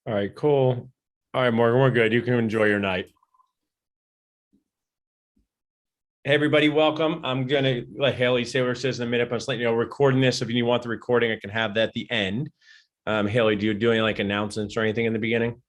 All right, cool. All right, Morgan, we're good. You can enjoy your night. Hey, everybody, welcome. I'm going to let Haley say what it says in a minute, but I'm just letting you know, recording this. If you want the recording, I can have that at the end. Haley, do you do any like announcements or anything in the beginning?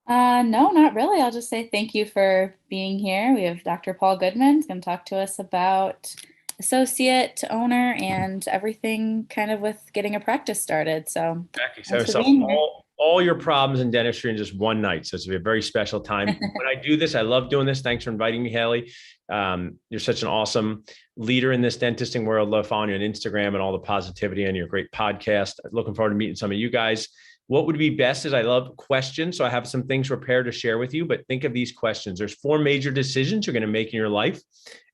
No, not really. I'll just say thank you for being here. We have Dr. Paul Goodman. He's going to talk to us about associate to owner and everything kind of with getting a practice started. So Exactly. thanks for So being here. all your problems in dentistry in just one night. So it's a very special time. When I do this, I love doing this. Thanks for inviting me, Haley. You're such an awesome leader in this dentisting world. Love following you on Instagram and all the positivity and your great podcast. Looking forward to meeting some of you guys. What would be best is I love questions. So I have some things prepared to share with you, but think of these questions. There's 4 major decisions you're going to make in your life,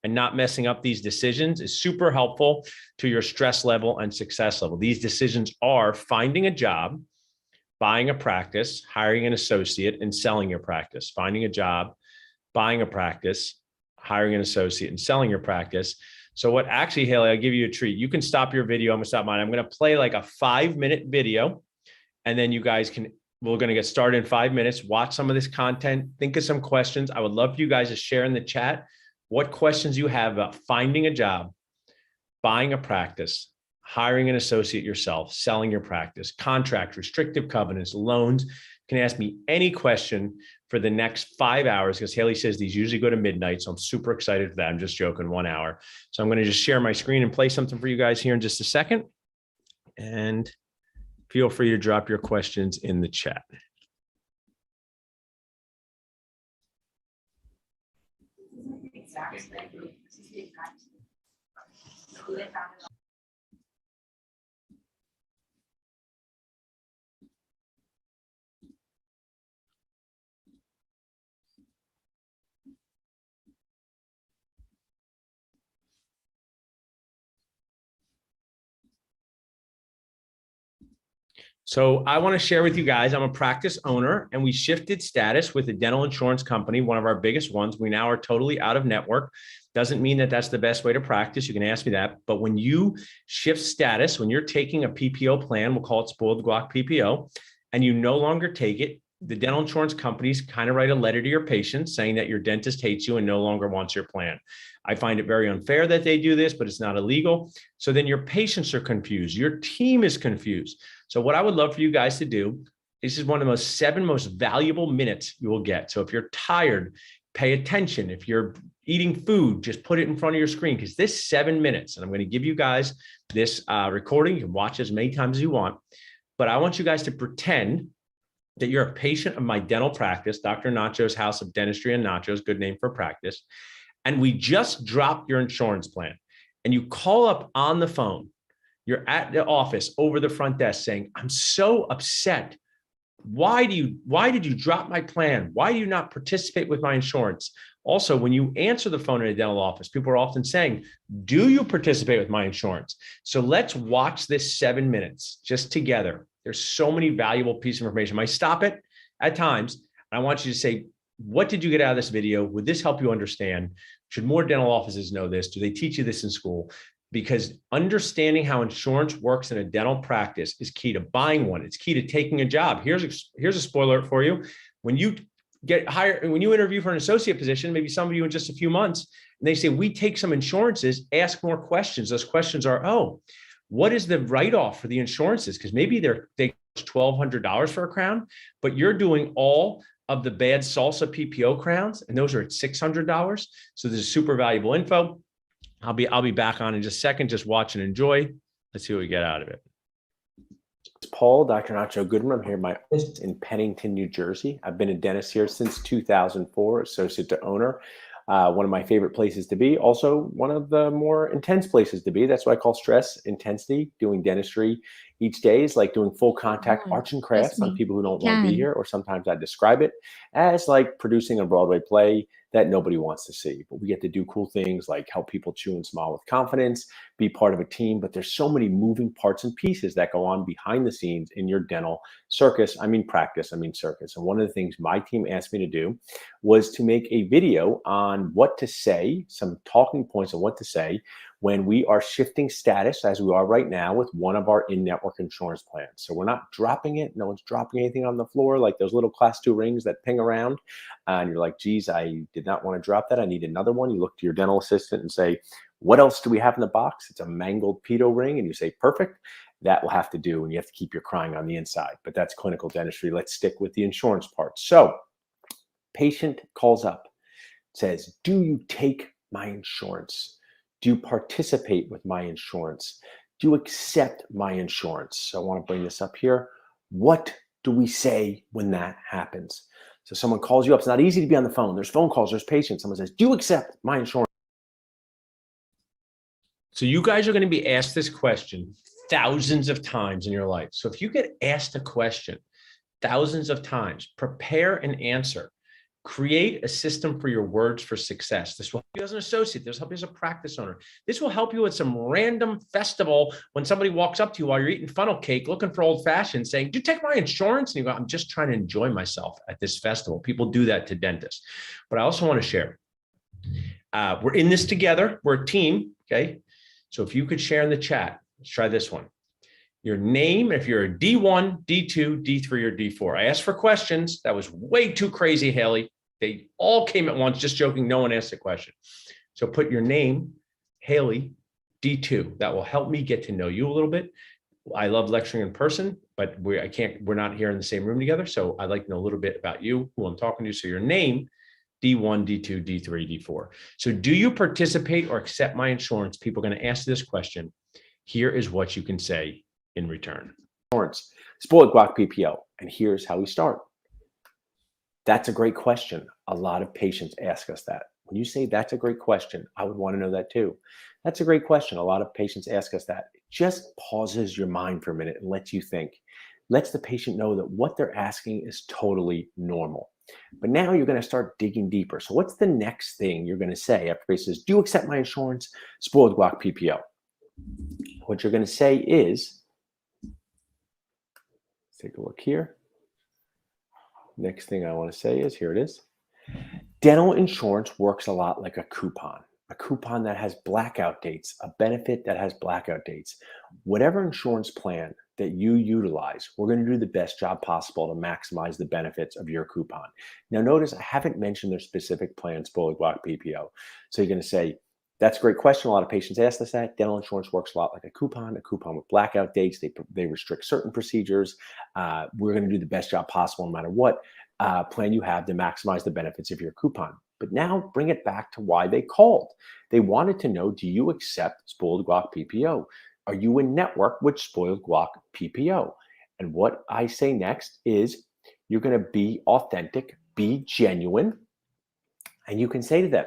and not messing up these decisions is super helpful to your stress level and success level. These decisions are finding a job, buying a practice, hiring an associate, and selling your practice. Finding a job, buying a practice, hiring an associate, and selling your practice. So what actually, Haley, I'll give you a treat. You can stop your video. I'm going to stop mine. I'm going to play like a 5-minute video, and then you guys can, we're going to get started in 5 minutes. Watch some of this content. Think of some questions. I would love for you guys to share in the chat what questions you have about finding a job, buying a practice, hiring an associate yourself, selling your practice, contract, restrictive covenants, loans. You can ask me any question for the next 5 hours, because Haley says these usually go to midnight. So I'm super excited for that. I'm just joking, 1 hour. So I'm going to just share my screen and play something for you guys here in just a second. And feel free to drop your questions in the chat. So I want to share with you guys, I'm a practice owner, and we shifted status with a dental insurance company, one of our biggest ones. We now are totally out of network. Doesn't mean that that's the best way to practice. You can ask me that. But when you shift status, when you're taking a PPO plan, we'll call it spoiled guac PPO, and you no longer take it, the dental insurance companies kind of write a letter to your patients saying that your dentist hates you and no longer wants your plan. I find it very unfair that they do this, but it's not illegal. So then your patients are confused. Your team is confused. So what I would love for you guys to do, this is one of the 7 most valuable minutes you will get. So if you're tired, pay attention. If you're eating food, just put it in front of your screen, because this 7 minutes, and I'm going to give you guys this recording. You can watch as many times as you want, but I want you guys to pretend that you're a patient of my dental practice, Dr. Nachos House of Dentistry and Nachos, good name for practice. And we just dropped your insurance plan, and you call up on the phone. You're at the office over the front desk saying, I'm so upset. Why did you drop my plan? Why do you not participate with my insurance? Also, when you answer the phone in a dental office, people are often saying, do you participate with my insurance? So let's watch this 7 minutes just together. There's so many valuable pieces of information. I stop it at times. I want you to say, what did you get out of this video? Would this help you understand? Should more dental offices know this? Do they teach you this in school? Because understanding how insurance works in a dental practice is key to buying one. It's key to taking a job. Here's a spoiler for you. When you get hired, when you interview for an associate position, maybe some of you in just a few months, and they say, we take some insurances, ask more questions. Those questions are, oh, what is the write-off for the insurances? Because maybe they $1,200 for a crown, but you're doing all of the bad Salsa PPO crowns, and those are at $600. So this is super valuable info. I'll be back on in just a second. Just watch and enjoy. Let's see what we get out of it. It's Paul, Dr. Nacho Goodman. I'm here in my office in Pennington, New Jersey. I've been a dentist here since 2004, associate to owner. One of my favorite places to be. Also, one of the more intense places to be. That's what I call stress intensity. Doing dentistry each day is like doing full contact arts and crafts on people who don't want to be here. Or sometimes I describe it as like producing a Broadway play that nobody wants to see. But we get to do cool things like help people chew and smile with confidence, be part of a team. But there's so many moving parts and pieces that go on behind the scenes in your dental circus. I mean practice, I mean circus. And one of the things my team asked me to do was to make a video on what to say, some talking points on what to say when we are shifting status, as we are right now, with one of our in-network insurance plans. So we're not dropping it. No one's dropping anything on the floor like those little class 2 rings that ping around. And you're like, geez, I did not want to drop that. I need another one. You look to your dental assistant and say, what else do we have in the box? It's a mangled pedo ring. And you say, perfect. That will have to do. And you have to keep your crying on the inside. But that's clinical dentistry. Let's stick with the insurance part. So patient calls up, says, do you take my insurance? Do you participate with my insurance? Do you accept my insurance? So I want to bring this up here. What do we say when that happens? So someone calls you up. It's not easy to be on the phone. There's phone calls. There's patients. Someone says, do you accept my insurance? So you guys are going to be asked this question thousands of times in your life. So if you get asked a question thousands of times, prepare an answer. Create a system for your words for success. This will help you as an associate. This will help you as a practice owner. This will help you at some random festival when somebody walks up to you while you're eating funnel cake, looking for old fashioned, saying, do you take my insurance? And you go, I'm just trying to enjoy myself at this festival. People do that to dentists. But I also want to share, we're in this together. We're a team. Okay. So if you could share in the chat, let's try this one. Your name, if you're a D1, D2, D3, or D4. I asked for questions. That was way too crazy, Haley. They all came at once, just joking. No one asked a question. So put your name, Haley, D2. That will help me get to know you a little bit. I love lecturing in person, but we're not here in the same room together. So I'd like to know a little bit about you, who I'm talking to. So your name, D1, D2, D3, D4. So do you participate or accept my insurance? People are going to ask this question. Here is what you can say in return. Spoiled guac PPO. And here's how we start. That's a great question. A lot of patients ask us that. When you say that's a great question, I would want to know that too. That's a great question. A lot of patients ask us that. It just pauses your mind for a minute and lets you think. Lets the patient know that what they're asking is totally normal. But now you're going to start digging deeper. So what's the next thing you're going to say after patient says, do you accept my insurance? Spoiled guac PPO. What you're going to say is, take a look here. Next thing I want to say is, here it is. Dental insurance works a lot like a coupon that has blackout dates, a benefit that has blackout dates. Whatever insurance plan that you utilize, we're going to do the best job possible to maximize the benefits of your coupon. Now notice I haven't mentioned their specific plan, Spoiled guac PPO. So you're going to say, that's a great question. A lot of patients ask us that. Dental insurance works a lot like a coupon with blackout dates. They restrict certain procedures. We're going to do the best job possible no matter what plan you have to maximize the benefits of your coupon. But now bring it back to why they called. They wanted to know, do you accept Spoiled guac PPO? Are you in network with Spoiled guac PPO? And what I say next is, you're going to be authentic, be genuine, and you can say to them,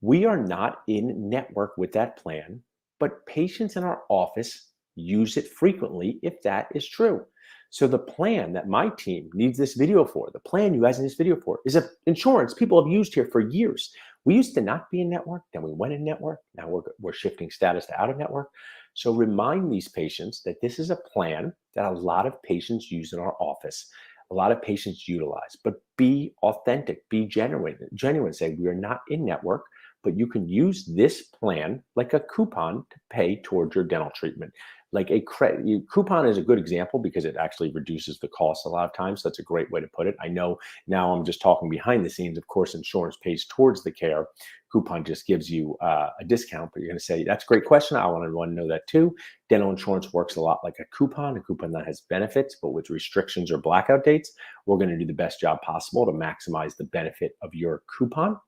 we are not in network with that plan, but patients in our office use it frequently if that is true. So the plan that my team needs this video for, the plan you guys need this video for, is an insurance people have used here for years. We used to not be in network, then we went in network. Now we're shifting status to out of network. So remind these patients that this is a plan that a lot of patients use in our office. A lot of patients utilize, but be authentic, be genuine. Say, we are not in network, but you can use this plan like a coupon to pay towards your dental treatment. Like a coupon is a good example because it actually reduces the cost a lot of times. So that's a great way to put it. I know now I'm just talking behind the scenes. Of course, insurance pays towards the care. Coupon just gives you a discount, but you're going to say, that's a great question. I want to know that too. Dental insurance works a lot like a coupon that has benefits, but with restrictions or blackout dates. We're going to do the best job possible to maximize the benefit of your coupon.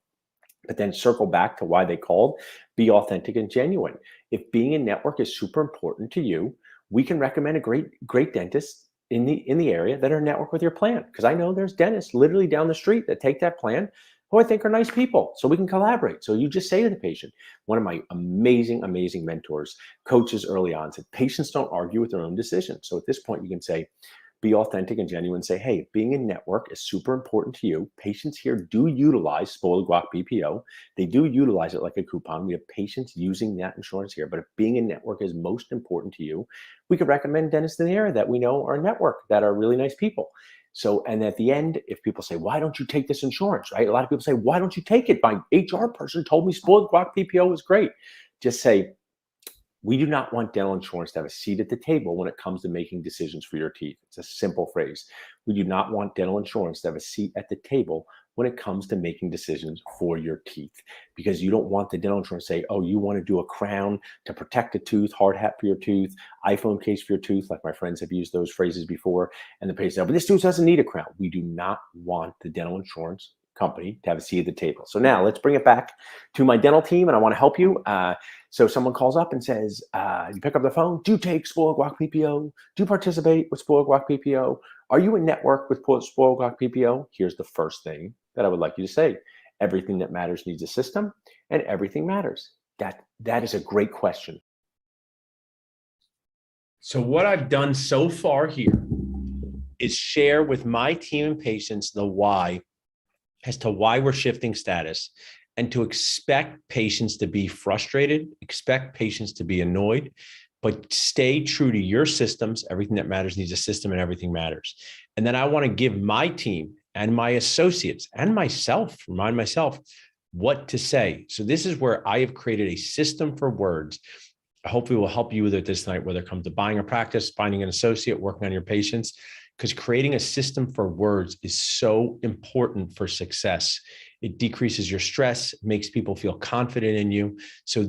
But then circle back to why they called, be authentic and genuine. If being in network is super important to you, we can recommend a great dentist in the area that are in network with your plan. Because I know there's dentists literally down the street that take that plan who I think are nice people. So we can collaborate. So you just say to the patient, one of my amazing mentors, coaches early on, said, patients don't argue with their own decisions. So at this point, you can say, be authentic and genuine. Say, hey, being in network is super important to you. Patients here do utilize Spoiled guac PPO. They do utilize it like a coupon. We have patients using that insurance here. But if being in network is most important to you, we could recommend dentists in the area that we know are in network that are really nice people. So, and at the end, if people say, why don't you take this insurance, right? A lot of people say, why don't you take it? My HR person told me Spoiled guac PPO is great. Just say, We do not want dental insurance to have a seat at the table when it comes to making decisions for your teeth. It's a simple phrase. We do not want dental insurance to have a seat at the table when it comes to making decisions for your teeth, because you don't want the dental insurance to say, oh, you want to do a crown to protect a tooth, hard hat for your tooth, iPhone case for your tooth, like my friends have used those phrases before, and the patient says, but this tooth doesn't need a crown. We do not want the dental insurance company to have a seat at the table. So now let's bring it back to my dental team, and I want to help you. So someone calls up and says, you pick up the phone, do you take Spoiled Guac PPO? Do you participate with Spoiled Guac PPO? Are you in network with Spoiled Guac PPO? Here's the first thing that I would like you to say. Everything that matters needs a system, and everything matters. That is a great question. So what I've done so far here is share with my team and patients the why as to why we're shifting status, and to expect patients to be frustrated, expect patients to be annoyed, but stay true to your systems. Everything that matters needs a system, and everything matters. And then I want to give my team and my associates and myself, remind myself what to say. So this is where I have created a system for words. Hopefully we'll help you with it this night, whether it comes to buying a practice, finding an associate, working on your patients, because creating a system for words is so important for success. It decreases your stress, makes people feel confident in you. So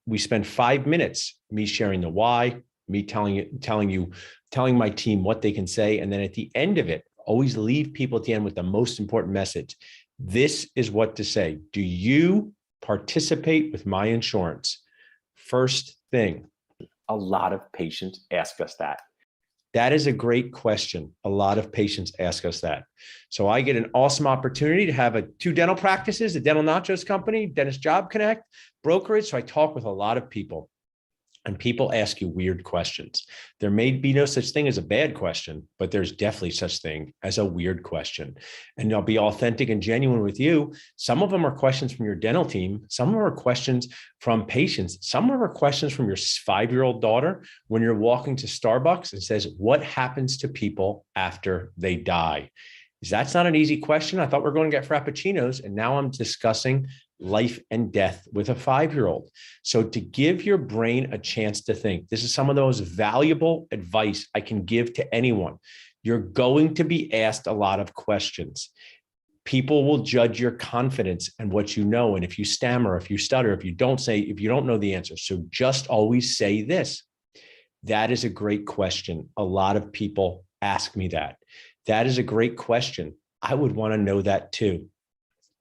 we spend 5 minutes, me sharing the why, me telling my team what they can say. And then at the end of it, always leave people at the end with the most important message. This is what to say. Do you participate with my insurance? First thing. A lot of patients ask us that. That is a great question. A lot of patients ask us that. So I get an awesome opportunity to have 2 dental practices, a dental nachos company, Dentist Job Connect, brokerage. So I talk with a lot of people, and people ask you weird questions. There may be no such thing as a bad question, but there's definitely such thing as a weird question. And I'll be authentic and genuine with you. Some of them are questions from your dental team. Some of them are questions from patients. Some of them are questions from your 5-year-old daughter when you're walking to Starbucks and says, what happens to people after they die? That's not an easy question. I thought we were going to get frappuccinos, and now I'm discussing life and death with a 5-year-old. So to give your brain a chance to think, this is some of the most valuable advice I can give to anyone. You're going to be asked a lot of questions. People will judge your confidence and what you know. And if you stammer, if you stutter, if you don't know the answer. So just always say this. That is a great question. A lot of people ask me that. That is a great question. I would want to know that too.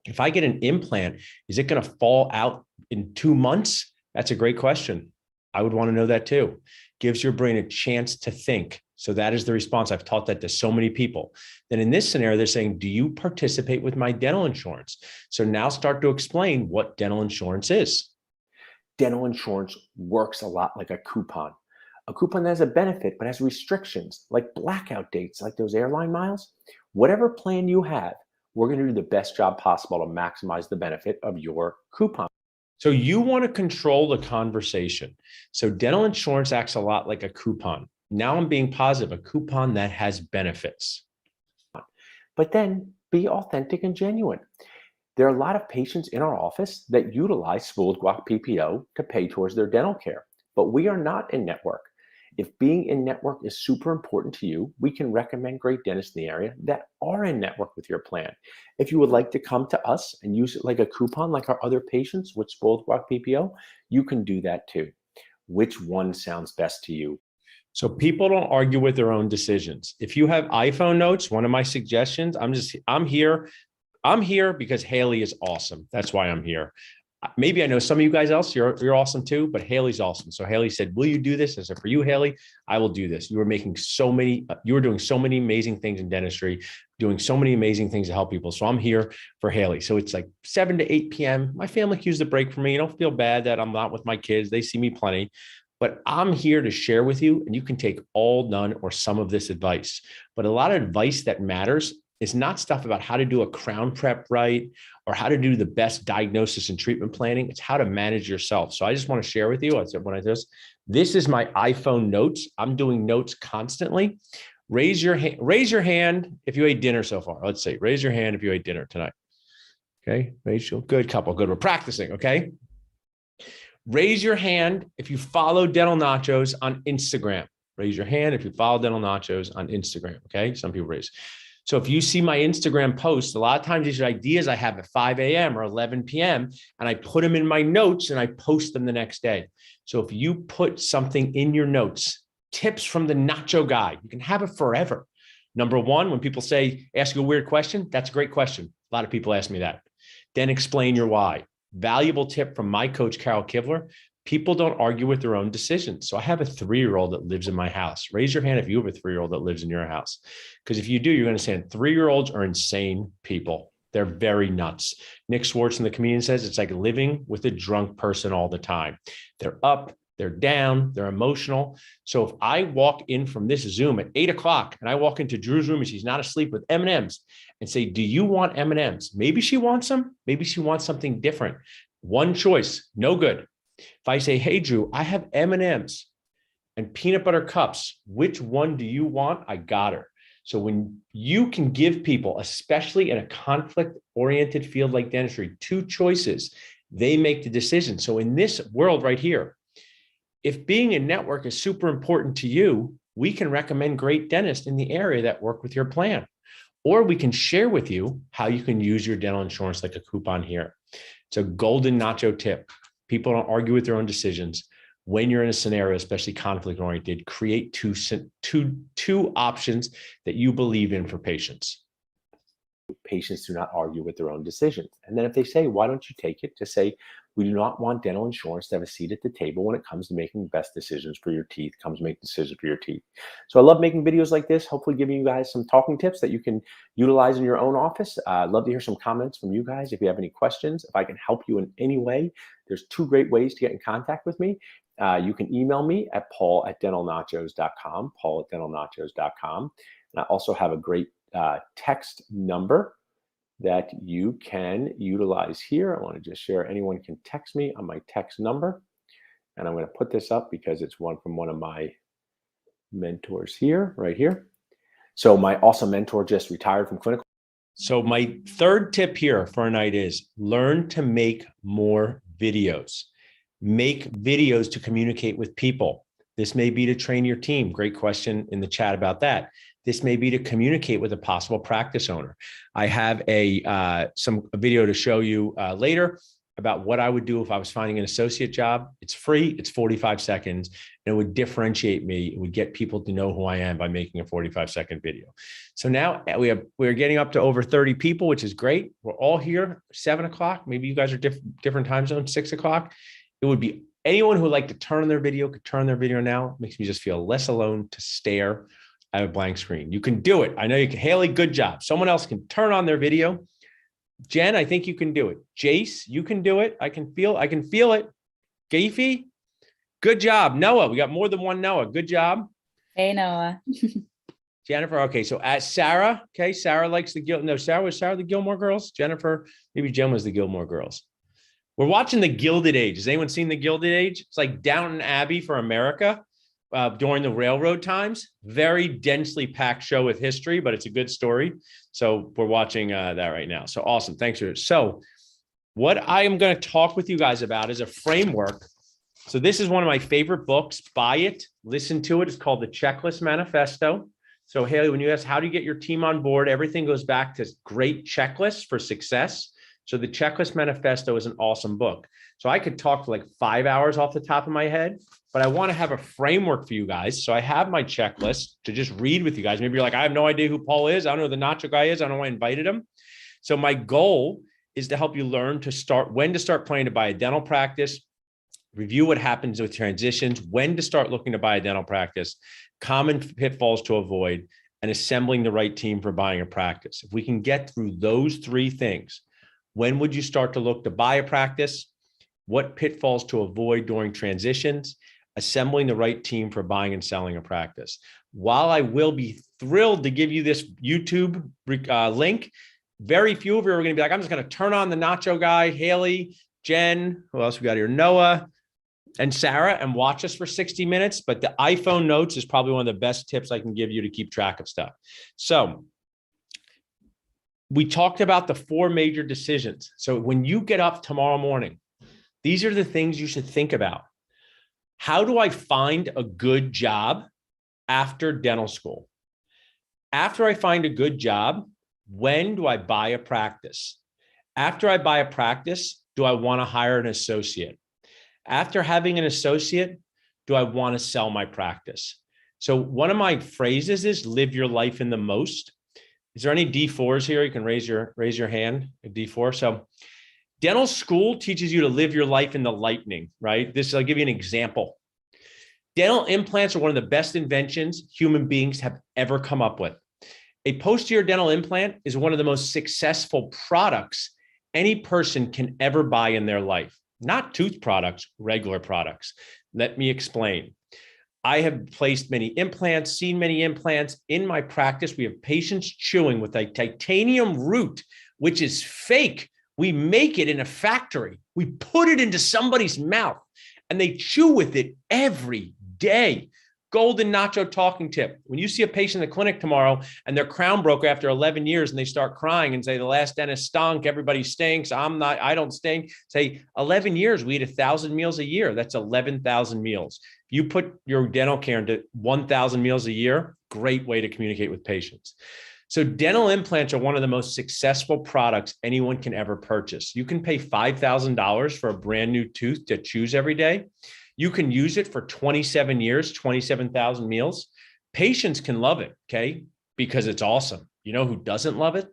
If I get an implant, is it going to fall out in 2 months? That's a great question. I would want to know that too. Gives your brain a chance to think. So that is the response. I've taught that to so many people. Then in this scenario, they're saying, do you participate with my dental insurance? So now start to explain what dental insurance is. Dental insurance works a lot like a coupon. A coupon that has a benefit but has restrictions like blackout dates, like those airline miles. Whatever plan you have, we're going to do the best job possible to maximize the benefit of your coupon. So you want to control the conversation. So dental insurance acts a lot like a coupon. Now I'm being positive, a coupon that has benefits. But then be authentic and genuine. There are a lot of patients in our office that utilize Spoiled Guac PPO to pay towards their dental care, but we are not in network. If being in network is super important to you, we can recommend great dentists in the area that are in network with your plan. If you would like to come to us and use it like a coupon, like our other patients with Spoiled Guac PPO, you can do that too. Which one sounds best to you? So people don't argue with their own decisions. If you have iPhone notes, one of my suggestions, I'm here because Haley is awesome. That's why I'm here. Maybe I know some of you guys else, you're awesome too, but Haley's awesome. So Haley said, will you do this? I said, for you, Haley, I will do this. You were doing so many amazing things in dentistry, doing so many amazing things to help people. So I'm here for Haley. So it's like 7 to 8 p.m. My family can use the break for me. Don't feel bad that I'm not with my kids. They see me plenty, but I'm here to share with you, and you can take all, none, or some of this advice. But a lot of advice that matters is not stuff about how to do a crown prep right or how to do the best diagnosis and treatment planning. It's how to manage yourself. So I just want to share with you, this is my iPhone notes. I'm doing notes constantly. Raise your hand if you ate dinner so far. Let's see. Raise your hand if you ate dinner tonight. Okay. Rachel, good couple. Good. We're practicing. Okay. Raise your hand if you follow Dental Nachos on Instagram. Raise your hand if you follow Dental Nachos on Instagram. Okay. Some people raise. So if you see my Instagram posts, a lot of times these are ideas I have at 5 a.m. or 11 p.m. and I put them in my notes and I post them the next day. So if you put something in your notes, tips from the Nacho guy, you can have it forever. Number one, when people ask you a weird question, that's a great question. A lot of people ask me that. Then explain your why. Valuable tip from my coach, Carol Kivler. People don't argue with their own decisions. So I have a 3-year-old that lives in my house. Raise your hand if you have a 3-year-old that lives in your house. Because if you do, you're going to say 3-year-olds are insane people. They're very nuts. Nick Swartzen, the comedian, says it's like living with a drunk person all the time. They're up, they're down, they're emotional. So if I walk in from this Zoom at 8 o'clock and I walk into Drew's room and she's not asleep with M&Ms and say, do you want M&Ms? Maybe she wants them. Maybe she wants something different. One choice, no good. If I say, hey, Drew, I have M&Ms and peanut butter cups. Which one do you want? I got her. So when you can give people, especially in a conflict-oriented field like dentistry, 2 choices, they make the decision. So in this world right here, if being a network is super important to you, we can recommend great dentists in the area that work with your plan. Or we can share with you how you can use your dental insurance like a coupon here. It's a golden nacho tip. People don't argue with their own decisions. When you're in a scenario, especially conflict-oriented, create two options that you believe in for patients. Patients do not argue with their own decisions. And then if they say, why don't you take it? Just say, we do not want dental insurance to have a seat at the table when it comes to making the best decisions for your teeth, comes to make decisions for your teeth. So I love making videos like this, hopefully giving you guys some talking tips that you can utilize in your own office. I'd love to hear some comments from you guys. If you have any questions, if I can help you in any way, there's 2 great ways to get in contact with me. You can email me at paul@dentalnachos.com, paul@dentalnachos.com. And I also have a great text number that you can utilize here. I want to just share, anyone can text me on my text number. And I'm going to put this up because it's one from one of my mentors here, right here. So my awesome mentor just retired from clinical. So my 3rd tip here for a night is learn to make more videos. Make videos to communicate with people. This may be to train your team. Great question in the chat about that. This may be to communicate with a possible practice owner. I have a video to show you later about what I would do if I was finding an associate job. It's free, it's 45 seconds, and it would differentiate me. It would get people to know who I am by making a 45-second video. So now we're getting up to over 30 people, which is great. We're all here, 7 o'clock. Maybe you guys are different time zones, 6 o'clock. It would be anyone who would like to turn on their video could turn their video now. It makes me just feel less alone to stare at a blank screen. You can do it. I know you can. Haley, good job. Someone else can turn on their video. Jen, I think you can do it. Jace, you can do it. I can feel it. Gafey, good job. Noah, we got more than one Noah. Good job. Hey, Noah. Jennifer, okay. So at Sarah, okay. Sarah likes was Sarah the Gilmore Girls? Jennifer, maybe Jen was the Gilmore Girls. We're watching the Gilded Age. Has anyone seen the Gilded Age? It's like Downton Abbey for America. During the railroad times. Very densely packed show with history, but it's a good story. So we're watching that right now. So awesome. Thanks for it. So what I am going to talk with you guys about is a framework. So this is one of my favorite books. Buy it, listen to it. It's called the Checklist Manifesto. So Haley, when you ask how do you get your team on board, everything goes back to great checklists for success. So the Checklist Manifesto is an awesome book. So I could talk for like 5 hours off the top of my head, but I want to have a framework for you guys. So I have my checklist to just read with you guys. Maybe you're like, I have no idea who Paul is. I don't know who the Nacho guy is. I don't know why I invited him. So my goal is to help you learn when to start planning to buy a dental practice, review what happens with transitions, when to start looking to buy a dental practice, common pitfalls to avoid, and assembling the right team for buying a practice. If we can get through those 3 things, when would you start to look to buy a practice? What pitfalls to avoid during transitions? Assembling the right team for buying and selling a practice. While I will be thrilled to give you this YouTube link, very few of you are going to be like, I'm just going to turn on the Nacho guy, Haley, Jen, who else we got here? Noah and Sarah, and watch us for 60 minutes. But the iPhone notes is probably one of the best tips I can give you to keep track of stuff. So we talked about the 4 major decisions. So when you get up tomorrow morning, These are the things you should think about. How do I find a good job after dental school? After I find a good job, when do I buy a practice? After I buy a practice, do I want to hire an associate? After having an associate, do I want to sell my practice? So one of my phrases is live your life in the most. Is there any D4s here? You can raise your hand, a D4. So dental school teaches you to live your life in the lightning, right? I'll give you an example. Dental implants are one of the best inventions human beings have ever come up with. A posterior dental implant is one of the most successful products any person can ever buy in their life. Not tooth products, regular products. Let me explain. I have placed many implants, seen many implants. In my practice, we have patients chewing with a titanium root, which is fake. We make it in a factory. We put it into somebody's mouth and they chew with it every day. Golden nacho talking tip. When you see a patient in the clinic tomorrow and their crown broke after 11 years and they start crying and say, the last dentist stunk, everybody stinks, I don't stink. Say 11 years, we eat 1,000 meals a year. That's 11,000 meals. You put your dental care into 1,000 meals a year, great way to communicate with patients. So dental implants are one of the most successful products anyone can ever purchase. You can pay $5,000 for a brand new tooth to choose every day. You can use it for 27 years, 27,000 meals. Patients can love it, okay? Because it's awesome. You know who doesn't love it?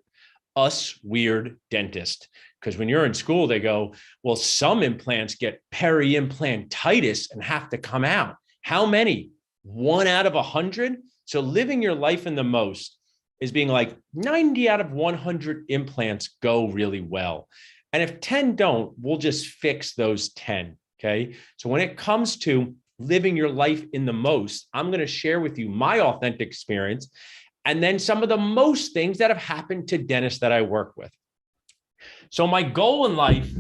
Us weird dentists. Because when you're in school, they go, well, some implants get peri-implantitis and have to come out. How many? 1 out of 100? So living your life in the most is being like 90 out of 100 implants go really well. And if 10 don't, we'll just fix those 10. Okay. So when it comes to living your life in the most, I'm going to share with you my authentic experience and then some of the most things that have happened to dentists that I work with. So my goal in life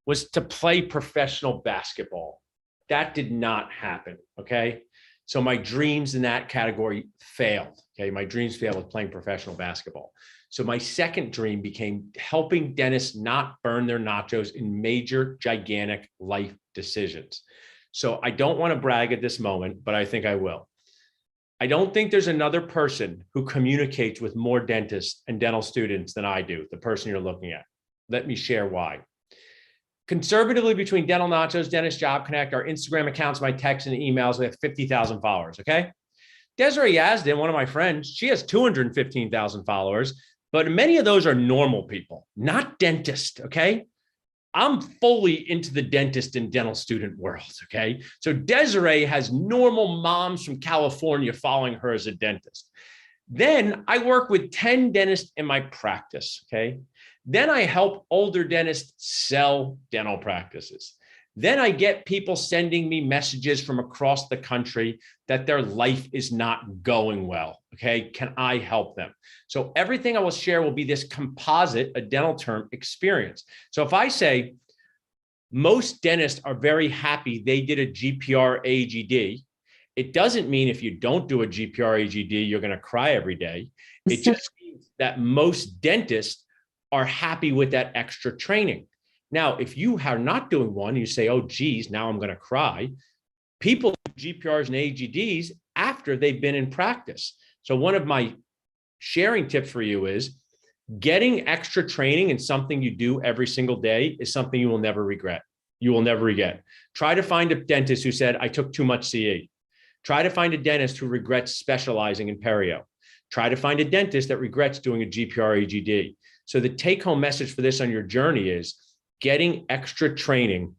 was to play professional basketball. That did not happen. Okay. So my dreams in that category failed. Okay. My dreams failed with playing professional basketball. So my second dream became helping dentists not burn their nachos in major, gigantic life decisions. So I don't want to brag at this moment, but I think I will. I don't think there's another person who communicates with more dentists and dental students than I do, the person you're looking at. Let me share why. Conservatively, between Dental Nachos, Dentist Job Connect, our Instagram accounts, my texts and emails, we have 50,000 followers, okay? Desiree Yazdan, one of my friends, she has 215,000 followers. But many of those are normal people, not dentists, okay? I'm fully into the dentist and dental student world, okay? So Desiree has normal moms from California following her as a dentist. Then I work with 10 dentists in my practice, okay? Then I help older dentists sell dental practices. Then I get people sending me messages from across the country that their life is not going well. Okay, can I help them? So everything I will share will be this composite, a dental term, experience. So if I say most dentists are very happy they did a GPR AGD, it doesn't mean if you don't do a GPR AGD, you're going to cry every day. It just means that most dentists are happy with that extra training. Now, if you are not doing one, you say, oh, geez, now I'm going to cry. People do GPRs and AGDs after they've been in practice. So one of my sharing tips for you is getting extra training in something you do every single day is something you will never regret. You will never regret. Try to find a dentist who said, I took too much CE. Try to find a dentist who regrets specializing in perio. Try to find a dentist that regrets doing a GPR AGD. So the take-home message for this on your journey is getting extra training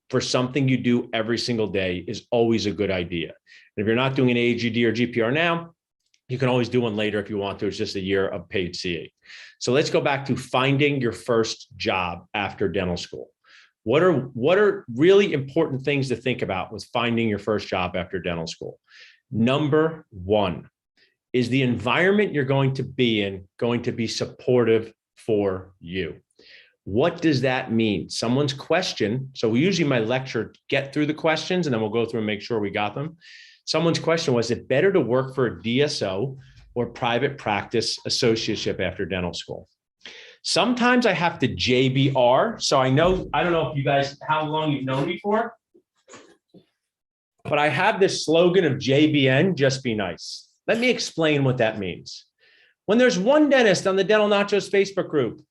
for something you do every single day is always a good idea. And if you're not doing an AGD or GPR now, you can always do one later if you want to. It's just a year of paid CE. So let's go back to finding your first job after dental school. What are really important things to think about with finding your first job after dental school? Number one, is the environment you're going to be in going to be supportive for you? What does that mean? Someone's question. So we usually, my lecture, get through the questions and then we'll go through and make sure we got them. Someone's question was, is it better to work for a DSO or private practice associateship after dental school? Sometimes I have to JBR. So I don't know if you guys, how long you've known me for, but I have this slogan of JBN, just be nice. Let me explain what that means. When there's one dentist on the Dental Nachos Facebook group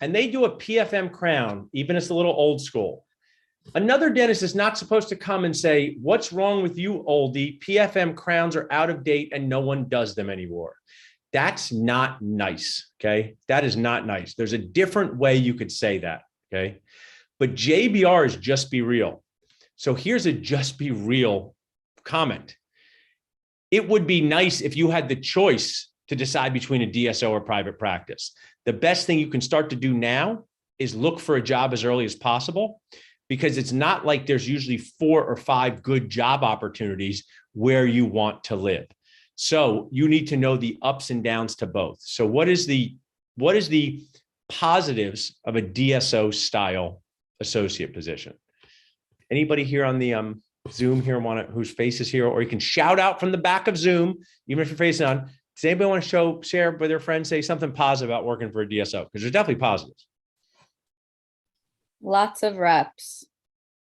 and they do a PFM crown, even if it's a little old school, another dentist is not supposed to come and say, what's wrong with you, oldie? PFM crowns are out of date and no one does them anymore. That's not nice, okay? That is not nice. There's a different way you could say that, okay? But JBR is just be real. So here's a just be real comment. It would be nice if you had the choice to decide between a DSO or private practice. The best thing you can start to do now is look for a job as early as possible, because it's not like there's usually 4 or 5 good job opportunities where you want to live. So you need to know the ups and downs to both. So what is the positives of a DSO style associate position? Anybody here on the Zoom here whose face is here, or you can shout out from the back of Zoom, even if your face is on. Does anybody want to share with their friends, say something positive about working for a DSO? Because there's definitely positives. Lots of reps.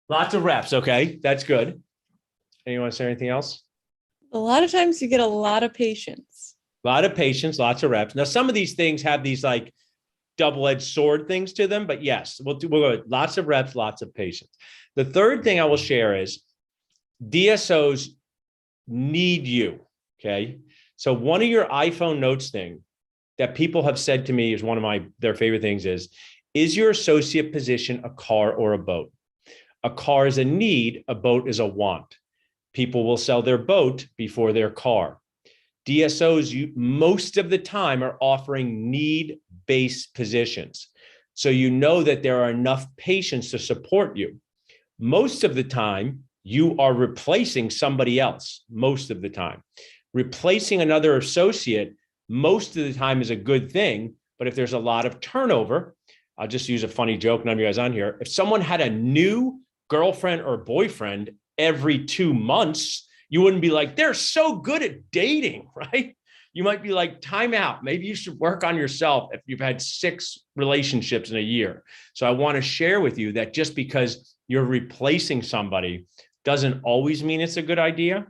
Lots of reps. Okay, that's good. Anyone want to say anything else? A lot of times you get a lot of patience. A lot of patience, lots of reps. Now, some of these things have these like double-edged sword things to them, but yes, we'll go with lots of reps, lots of patience. The third thing I will share is DSOs need you, okay? So one of your iPhone notes thing that people have said to me is one of their favorite things is your associate position a car or a boat? A car is a need, a boat is a want. People will sell their boat before their car. DSOs, most of the time are offering need-based positions. So you know that there are enough patients to support you. Most of the time, you are replacing somebody else, most of the time. Replacing another associate, most of the time is a good thing, but if there's a lot of turnover, I'll just use a funny joke, none of you guys on here. If someone had a new girlfriend or boyfriend every 2 months, you wouldn't be like, they're so good at dating, right? You might be like, time out. Maybe you should work on yourself if you've had 6 relationships in a year. So I want to share with you that just because you're replacing somebody doesn't always mean it's a good idea,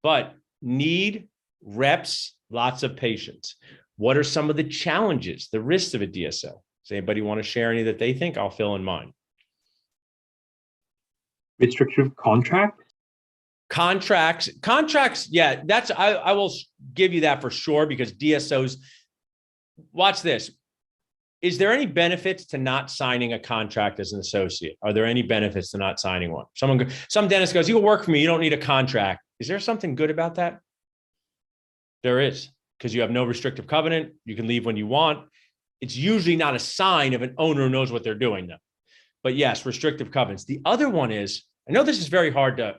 but need, reps, lots of patience. What are some of the challenges, the risks of a DSO? Does anybody want to share any that they think? I'll fill in mine. Restrictive contract? Contracts. Yeah, I will give you that for sure, because DSOs, watch this. Is there any benefits to not signing a contract as an associate? Are there any benefits to not signing one? Some dentist goes, you will work for me, you don't need a contract. Is there something good about that? There is, because you have no restrictive covenant. You can leave when you want. It's usually not a sign of an owner who knows what they're doing though. But yes, restrictive covenants. The other one is, I know this is very hard to,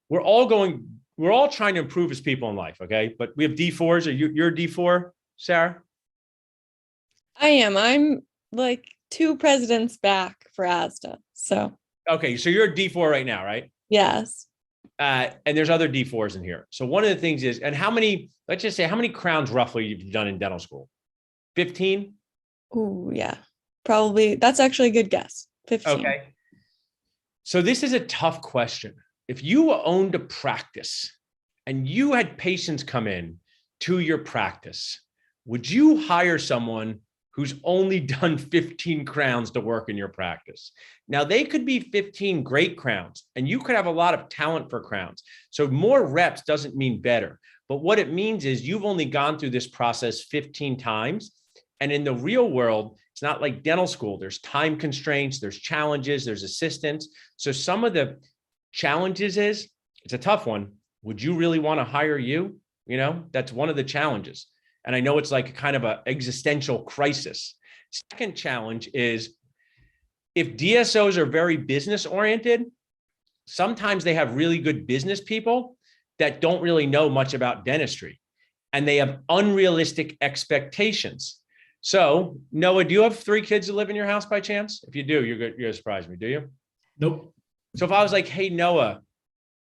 we're all trying to improve as people in life, okay? But we have D4s. You're a D4, Sarah? I am. I'm like 2 presidents back for ASDA. So. Okay, so you're a D4 right now, right? Yes. And there's other D4s in here. So one of the things is, and let's just say how many crowns roughly you've done in dental school? 15? Oh, yeah. Probably. That's actually a good guess. 15. Okay. So this is a tough question. If you owned a practice and you had patients come in to your practice, would you hire someone who's only done 15 crowns to work in your practice? Now, they could be 15 great crowns, and you could have a lot of talent for crowns. So more reps doesn't mean better. But what it means is you've only gone through this process 15 times. And in the real world, it's not like dental school. There's time constraints, there's challenges, there's assistance. So some of the challenges is, it's a tough one. Would you really want to hire you? You know, that's one of the challenges. And I know it's like kind of an existential crisis. Second challenge is, if DSOs are very business oriented, sometimes they have really good business people that don't really know much about dentistry, and they have unrealistic expectations. So Noah, do you have 3 kids that live in your house by chance? If you do, you're gonna surprise me, do you? Nope. So if I was like, hey, Noah,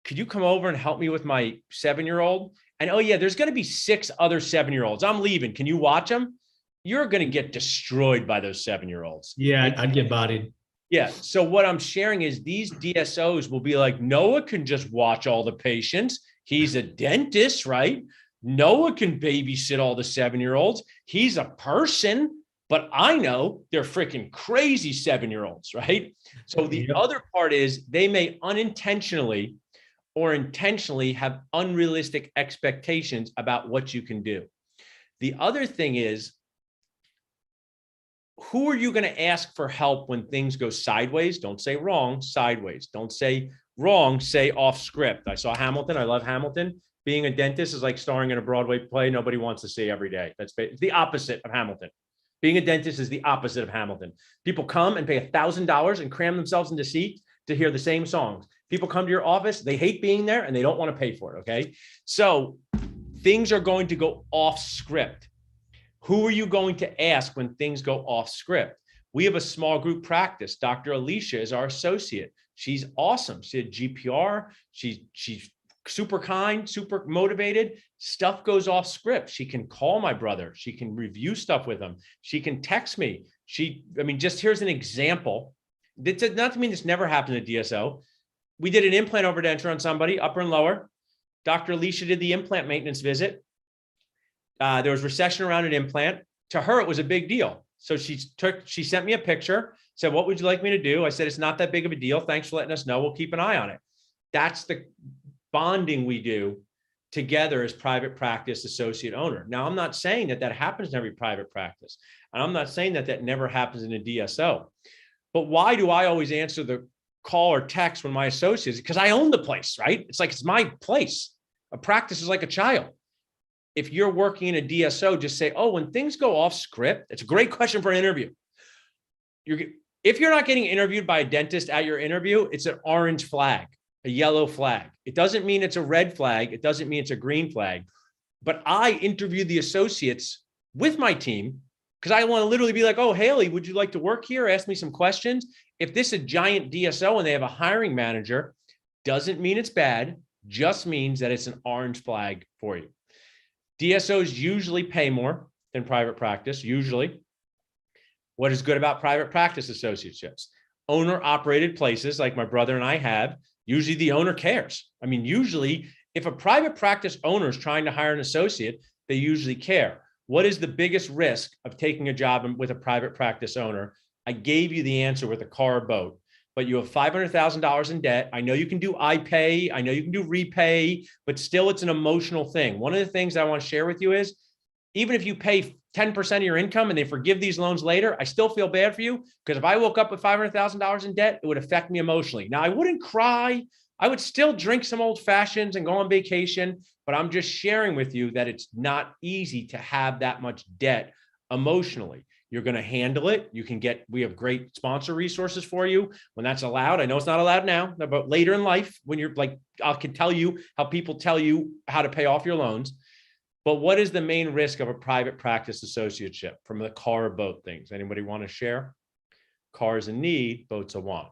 could you come over and help me with my 7-year-old? And oh yeah, there's going to be 6 other 7-year-olds. I'm leaving. Can you watch them? you're going to get destroyed by those 7-year-olds. Yeah, I'd get bodied. Yeah. So what I'm sharing is these DSOs will be like, Noah can just watch all the patients. He's a dentist, right? Noah can babysit all the 7-year-olds. He's a person, but I know they're freaking crazy 7-year-olds, right? So the other part is they may unintentionally or intentionally have unrealistic expectations about what you can do. The other thing is, who are you going to ask for help when things go sideways? Don't say wrong, sideways. Don't say wrong, say off script. I saw Hamilton. I love Hamilton. Being a dentist is like starring in a Broadway play nobody wants to see every day. It's the opposite of Hamilton. Being a dentist is the opposite of Hamilton. People come and pay $1,000 and cram themselves into seats to hear the same songs. People come to your office, they hate being there and they don't want to pay for it, okay? So things are going to go off script. Who are you going to ask when things go off script? We have a small group practice. Dr. Alicia is our associate. She's awesome. She's a GPR. She's super kind, super motivated. Stuff goes off script. She can call my brother. She can review stuff with him. She can text me. Just here's an example. Not to mean this never happened at DSO. We did an implant overdenture on somebody, upper and lower. Dr. Alicia did the implant maintenance visit. There was recession around an implant. To her, it was a big deal. So she sent me a picture, said, what would you like me to do? I said, it's not that big of a deal. Thanks for letting us know. We'll keep an eye on it. That's the bonding we do together as private practice associate owner. Now, I'm not saying that happens in every private practice. And I'm not saying that never happens in a DSO. But why do I always answer the call or text when my associates? Because I own the place, right? It's like, it's my place. A practice is like a child. If you're working in a DSO, just say, oh, when things go off script, it's a great question for an interview. If you're not getting interviewed by a dentist at your interview, it's an orange flag, a yellow flag. It doesn't mean it's a red flag. It doesn't mean it's a green flag. But I interview the associates with my team because I want to literally be like, oh, Haley, would you like to work here? Ask me some questions. If this is a giant DSO and they have a hiring manager, doesn't mean it's bad, just means that it's an orange flag for you. DSOs usually pay more than private practice, usually. What is good about private practice associateships? Owner-operated places like my brother and I have, usually the owner cares. Usually if a private practice owner is trying to hire an associate, they usually care. What is the biggest risk of taking a job with a private practice owner? I gave you the answer with a car or boat. But you have $500,000 in debt. I know you can do iPay. I know you can do repay, but still it's an emotional thing. One of the things I want to share with you is, even if you pay 10% of your income and they forgive these loans later, I still feel bad for you, because if I woke up with $500,000 in debt, it would affect me emotionally. Now, I wouldn't cry. I would still drink some old fashions and go on vacation, but I'm just sharing with you that it's not easy to have that much debt emotionally. You're going to handle it. We have great sponsor resources for you when that's allowed. I know it's not allowed now, but later in life, when you're like, I can tell you how people tell you how to pay off your loans. But what is the main risk of a private practice associateship from the car or boat things? Anybody want to share? Cars a need, boats a want.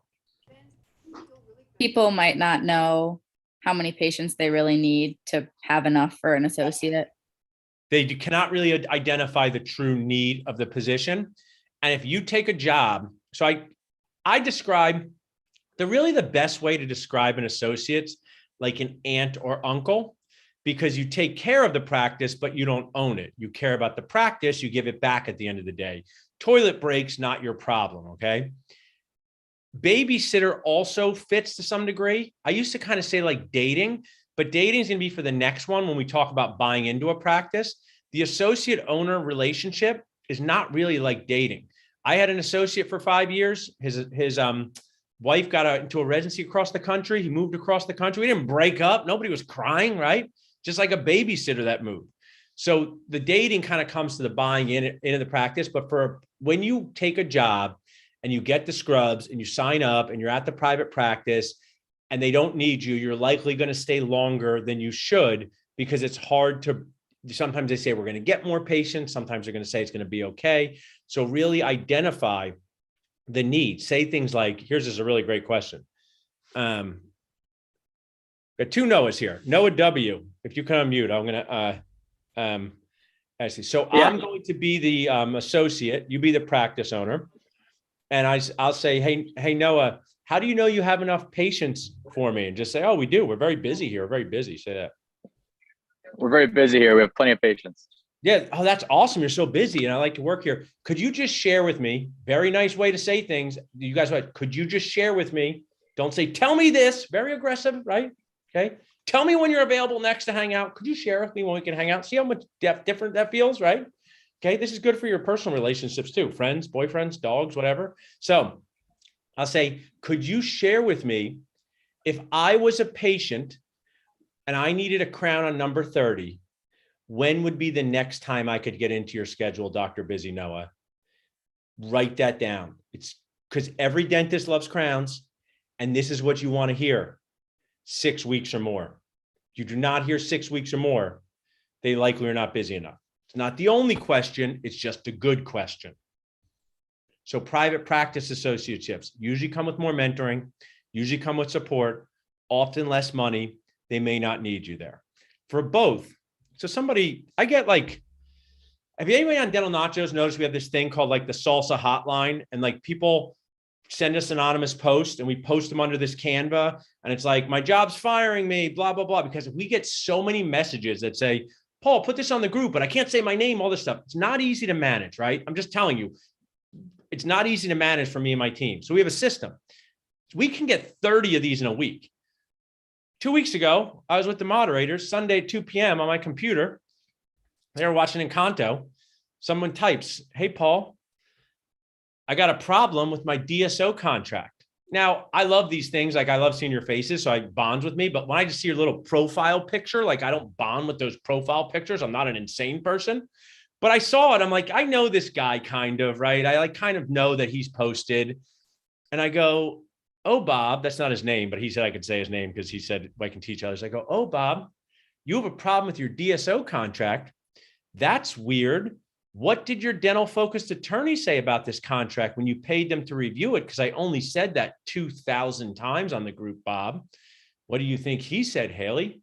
People might not know how many patients they really need to have enough for an associate. They cannot really identify the true need of the position. And if you take a job, so I describe the best way to describe an associate like an aunt or uncle, because you take care of the practice, but you don't own it. You care about the practice, you give it back at the end of the day. Toilet breaks, not your problem, okay? Babysitter also fits to some degree. I used to kind of say like dating, but dating is going to be for the next one when we talk about buying into a practice. The associate owner relationship is not really like dating. I had an associate for 5 years. His wife got into a residency across the country. He moved across the country. We didn't break up. Nobody was crying, right? Just like a babysitter that moved. So the dating kind of comes to the buying into the practice. But for when you take a job and you get the scrubs and you sign up and you're at the private practice and they don't need you, you're likely going to stay longer than you should, because it's hard to, sometimes they say we're going to get more patients. Sometimes they're going to say it's going to be okay. So really identify the need. Say things like, here's just a really great question. Got two Noahs here. Noah W. If you can unmute, I'm going to, I see. So Yeah. I'm going to be the associate. You be the practice owner. And I'll say, hey, Noah, how do you know you have enough patience for me? And just say, oh, we do. We're very busy here. We're very busy. Say that. We're very busy here. We have plenty of patience. Yeah. Oh, that's awesome. You're so busy and I like to work here. Could you just share with me? Very nice way to say things. You guys, could you just share with me? Don't say, tell me this. Very aggressive, right? Okay. Tell me when you're available next to hang out. Could you share with me when we can hang out? See how much different that feels, right? Okay. This is good for your personal relationships too. Friends, boyfriends, dogs, whatever. So I'll say, could you share with me if I was a patient and I needed a crown on number 30, when would be the next time I could get into your schedule, Dr. Busy Noah? Write that down. It's because every dentist loves crowns. And this is what you want to hear. 6 weeks or more. You do not hear 6 weeks or more, they likely are not busy enough. It's not the only question. It's just a good question. So private practice associateships usually come with more mentoring, usually come with support, often less money. They may not need you there. For both, so somebody, I get like, have you anybody on Dental Nachos noticed we have this thing called like the Salsa Hotline, and like people send us anonymous posts and we post them under this Canva and it's like, my job's firing me, blah, blah, blah. Because we get so many messages that say, Paul, put this on the group, but I can't say my name, all this stuff. It's not easy to manage, right? I'm just telling you, it's not easy to manage for me and my team. So we have a system. We can get 30 of these in a week. 2 weeks ago, I was with the moderators, Sunday at 2 p.m. on my computer. They were watching Encanto. Someone types, hey, Paul, I got a problem with my DSO contract. Now, I love these things. Like I love seeing your faces, so it bonds with me. But when I just see your little profile picture, like I don't bond with those profile pictures. I'm not an insane person. But I saw it. I'm like, I know this guy kind of, right? I like kind of know that he's posted. And I go, oh, Bob, that's not his name, but he said I could say his name because he said I can teach others. I go, oh, Bob, you have a problem with your DSO contract. That's weird. What did your dental focused attorney say about this contract when you paid them to review it? Because I only said that 2,000 times on the group, Bob. What do you think he said, Haley?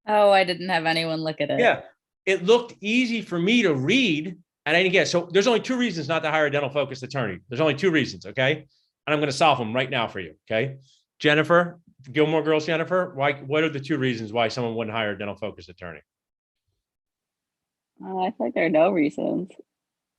Oh, I didn't have anyone look at it. Yeah, it looked easy for me to read. And I didn't get it. So there's only 2 reasons not to hire a dental focused attorney. There's only 2 reasons, okay? And I'm going to solve them right now for you, okay? Jennifer, Gilmore Girls, Jennifer, what are the 2 reasons why someone wouldn't hire a dental focused attorney? I feel like there are no reasons.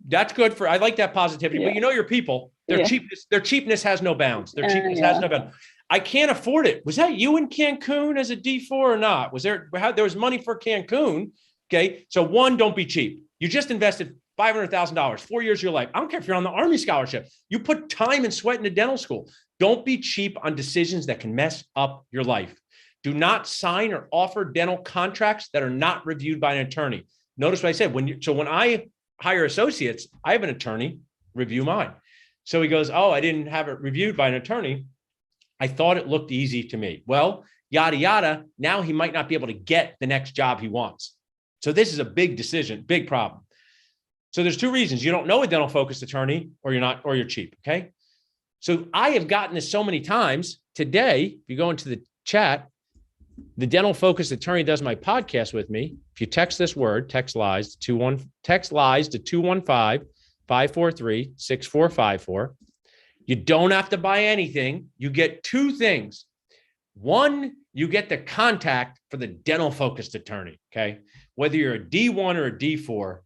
That's good for, I like that positivity, but you know your people, their cheapness has no bounds. Their cheapness has no bounds. I can't afford it. Was that you in Cancun as a D4 or not? There was money for Cancun. Okay. So 1, don't be cheap. You just invested $500,000, 4 years of your life. I don't care if you're on the Army scholarship. You put time and sweat into dental school. Don't be cheap on decisions that can mess up your life. Do not sign or offer dental contracts that are not reviewed by an attorney. Notice what I said. When I hire associates, I have an attorney review mine. So he goes, oh, I didn't have it reviewed by an attorney. I thought it looked easy to me. Well, yada, yada. Now he might not be able to get the next job he wants. So this is a big decision, big problem. So there's 2 reasons. You don't know a dental focused attorney, or you're cheap. Okay. So I have gotten this so many times today. If you go into the chat, the dental focused attorney does my podcast with me. If you text this word, text lies to 215-543-6454. You don't have to buy anything. You get 2 things. 1, you get the contact for the dental focused attorney. Okay. Whether you're a D1 or a D4,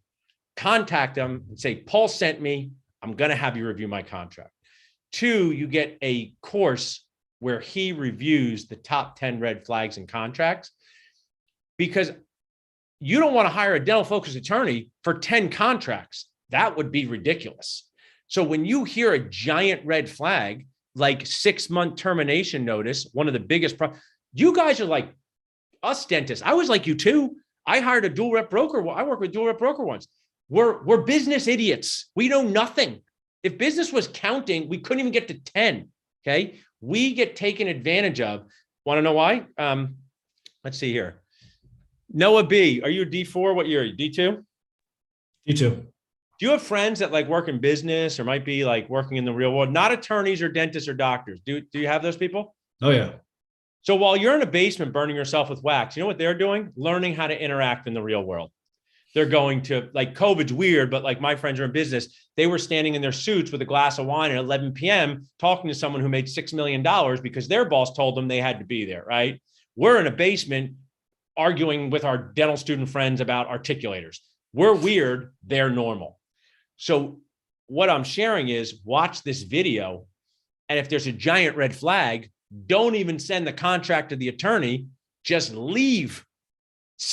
contact them and say, Paul sent me. I'm going to have you review my contract. 2, you get a course where he reviews the top 10 red flags in contracts, because you don't want to hire a dental focused attorney for 10 contracts. That would be ridiculous. So when you hear a giant red flag, like 6-month termination notice, one of the biggest problems, you guys are like us dentists. I was like you too. I hired a dual rep broker. I worked with dual rep broker once. We're business idiots. We know nothing. If business was counting, we couldn't even get to 10. Okay. We get taken advantage of. Want to know why? Let's see here. Noah B, are you a D4? What year are you? D2? You too. Do you have friends that like work in business or might be like working in the real world? Not attorneys or dentists or doctors. Do you have those people? Oh, yeah. So while you're in a basement burning yourself with wax, you know what they're doing? Learning how to interact in the real world. they're going to, like, COVID's weird, but like my friends are in business. They were standing in their suits with a glass of wine at 11 p.m. talking to someone who made $6 million because their boss told them they had to be there, right? We're in a basement arguing with our dental student friends about articulators. We're weird, they're normal. So what I'm sharing is watch this video. And if there's a giant red flag, don't even send the contract to the attorney, just leave.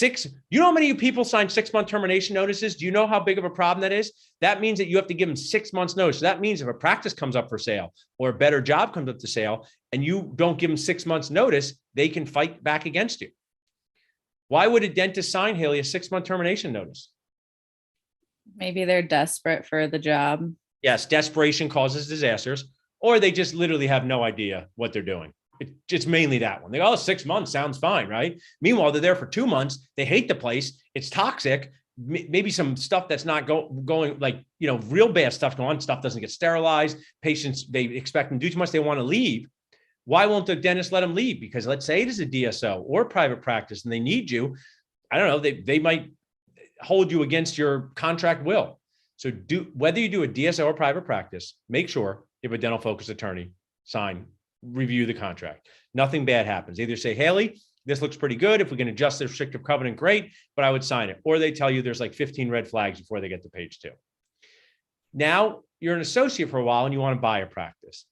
You know how many people sign 6-month termination notices? Do you know how big of a problem that is? That means that you have to give them 6 months notice. So that means if a practice comes up for sale or a better job comes up for sale and you don't give them 6 months notice, they can fight back against you. Why would a dentist sign, Haley, a 6-month termination notice? Maybe they're desperate for the job. Yes, desperation causes disasters, or they just literally have no idea what they're doing. It's mainly that one. They go, 6 months sounds fine, right? Meanwhile, they're there for 2 months. They hate the place. It's toxic. Maybe some stuff that's not going like, real bad stuff going on. Stuff doesn't get sterilized. Patients, they expect them to do too much. They want to leave. Why won't the dentist let them leave? Because let's say it is a DSO or private practice and they need you. I don't know. They might hold you against your contract will. So whether you do a DSO or private practice, make sure you have a dental focused attorney sign, review the contract. Nothing bad happens. Either say, Haley, this looks pretty good. If we can adjust the restrictive covenant, great, but I would sign it. Or they tell you there's like 15 red flags before they get to page 2. Now you're an associate for a while and you want to buy a practice.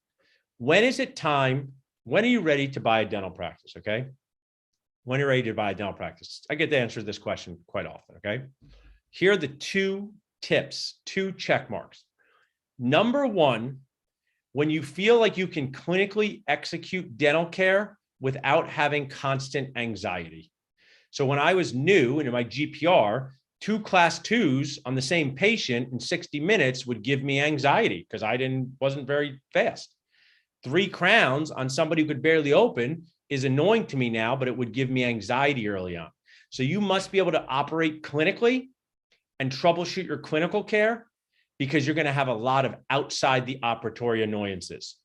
When is it time? When are you ready to buy a dental practice? Okay. When you're ready to buy a dental practice. I get to answer this question quite often. Okay. Here are the 2 tips, 2 check marks. Number 1, when you feel like you can clinically execute dental care without having constant anxiety. So when I was new into my GPR, 2 class 2s on the same patient in 60 minutes would give me anxiety because wasn't very fast. 3 crowns on somebody who could barely open is annoying to me now, but it would give me anxiety early on. So you must be able to operate clinically and troubleshoot your clinical care, because you're going to have a lot of outside the operatory annoyances.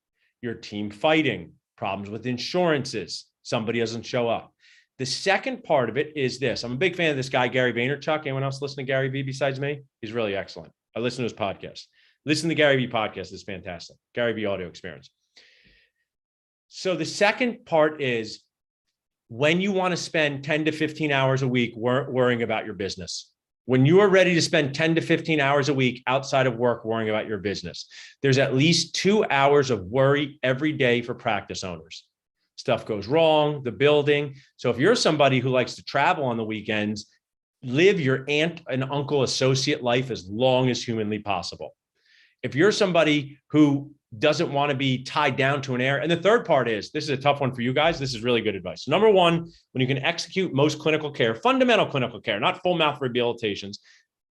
Your team fighting, problems with insurances, somebody doesn't show up. The second part of it is this. I'm a big fan of this guy, Gary Vaynerchuk. Anyone else listen to Gary Vee besides me? He's really excellent. I listen to his podcast. Listen to the Gary Vee podcast. It's fantastic. Gary Vee audio experience. So the second part is when you want to spend 10 to 15 hours a week worrying about your business. When you are ready to spend 10 to 15 hours a week outside of work worrying about your business, there's at least 2 hours of worry every day for practice owners. Stuff goes wrong, the building. So if you're somebody who likes to travel on the weekends, live your aunt and uncle associate life as long as humanly possible. If you're somebody who doesn't want to be tied down to an area. And the third part is, this is a tough one for you guys. This is really good advice. Number 1, when you can execute most clinical care, fundamental clinical care, not full mouth rehabilitations,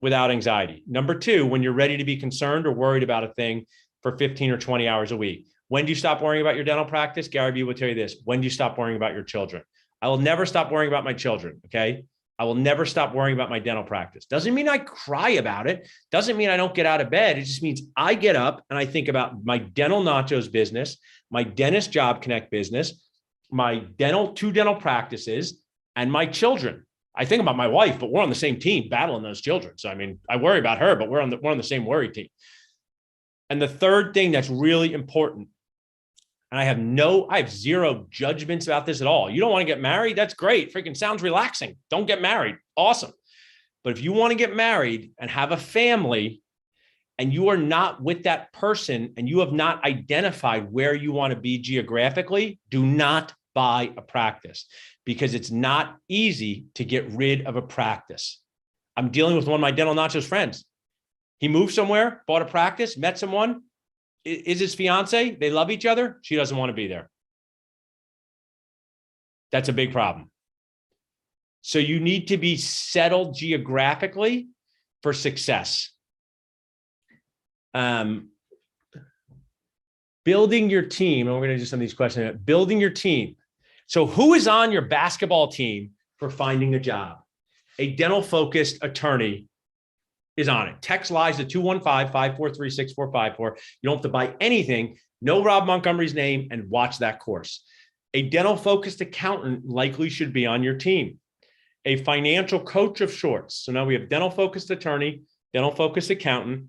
without anxiety. Number 2, when you're ready to be concerned or worried about a thing for 15 or 20 hours a week. When do you stop worrying about your dental practice? Gary Vee will tell you this. When do you stop worrying about your children? I will never stop worrying about my children. Okay. I will never stop worrying about my dental practice. Doesn't mean I cry about it. Doesn't mean I don't get out of bed. It just means I get up and I think about my dental nachos business, my dentist job connect business, my 2 dental practices, and my children. I think about my wife, but we're on the same team battling those children. So, I mean, I worry about her, but we're on the same worry team. And the third thing that's really important, and I have 0 judgments about this at all. You don't want to get married? That's great. Freaking sounds relaxing. Don't get married. Awesome. But if you want to get married and have a family and you are not with that person and you have not identified where you want to be geographically, do not buy a practice, because it's not easy to get rid of a practice. I'm dealing with one of my dental nachos friends. He moved somewhere, bought a practice, met someone. Is his fiance? They love each other. She doesn't want to be there. That's a big problem. So you need to be settled geographically for success. Building your team, and we're going to do some of these questions. Building your team. So who is on your basketball team for finding a job? A dental-focused attorney is on it. Text lies to 215-543-6454. You don't have to buy anything. Know Rob Montgomery's name and watch that course. A dental-focused accountant likely should be on your team. a financial coach of sorts. So now we have dental focused attorney, dental focused accountant,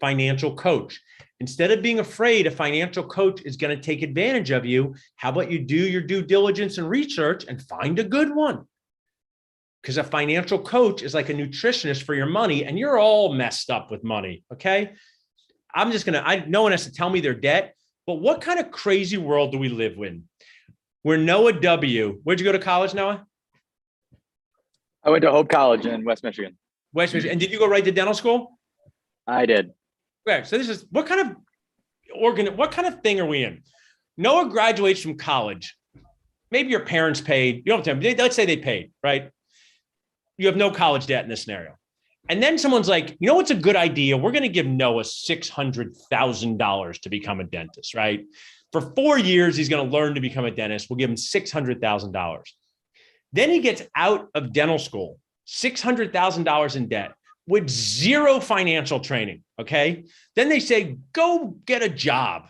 financial coach. Instead of being afraid a financial coach is going to take advantage of you, how about you do your due diligence and research and find a good one? Because a financial coach is like a nutritionist for your money, and you're all messed up with money. Okay. No one has to tell me their debt, but what kind of crazy world do we live in? Where Noah W. Where'd you go to college, Noah? I went to Hope College in West Michigan. West Michigan. And did you go right to dental school? I did. Okay. So this is what kind of thing are we in? Noah graduates from college. Maybe your parents paid. You don't have to. Let's say they paid, right? You have no college debt in this scenario. And then someone's like, you know what's a good idea? We're going to give Noah $600,000 to become a dentist, right? For 4 years, he's going to learn to become a dentist. We'll give him $600,000. Then he gets out of dental school, $600,000 in debt with zero financial training, okay? Then they say, go get a job,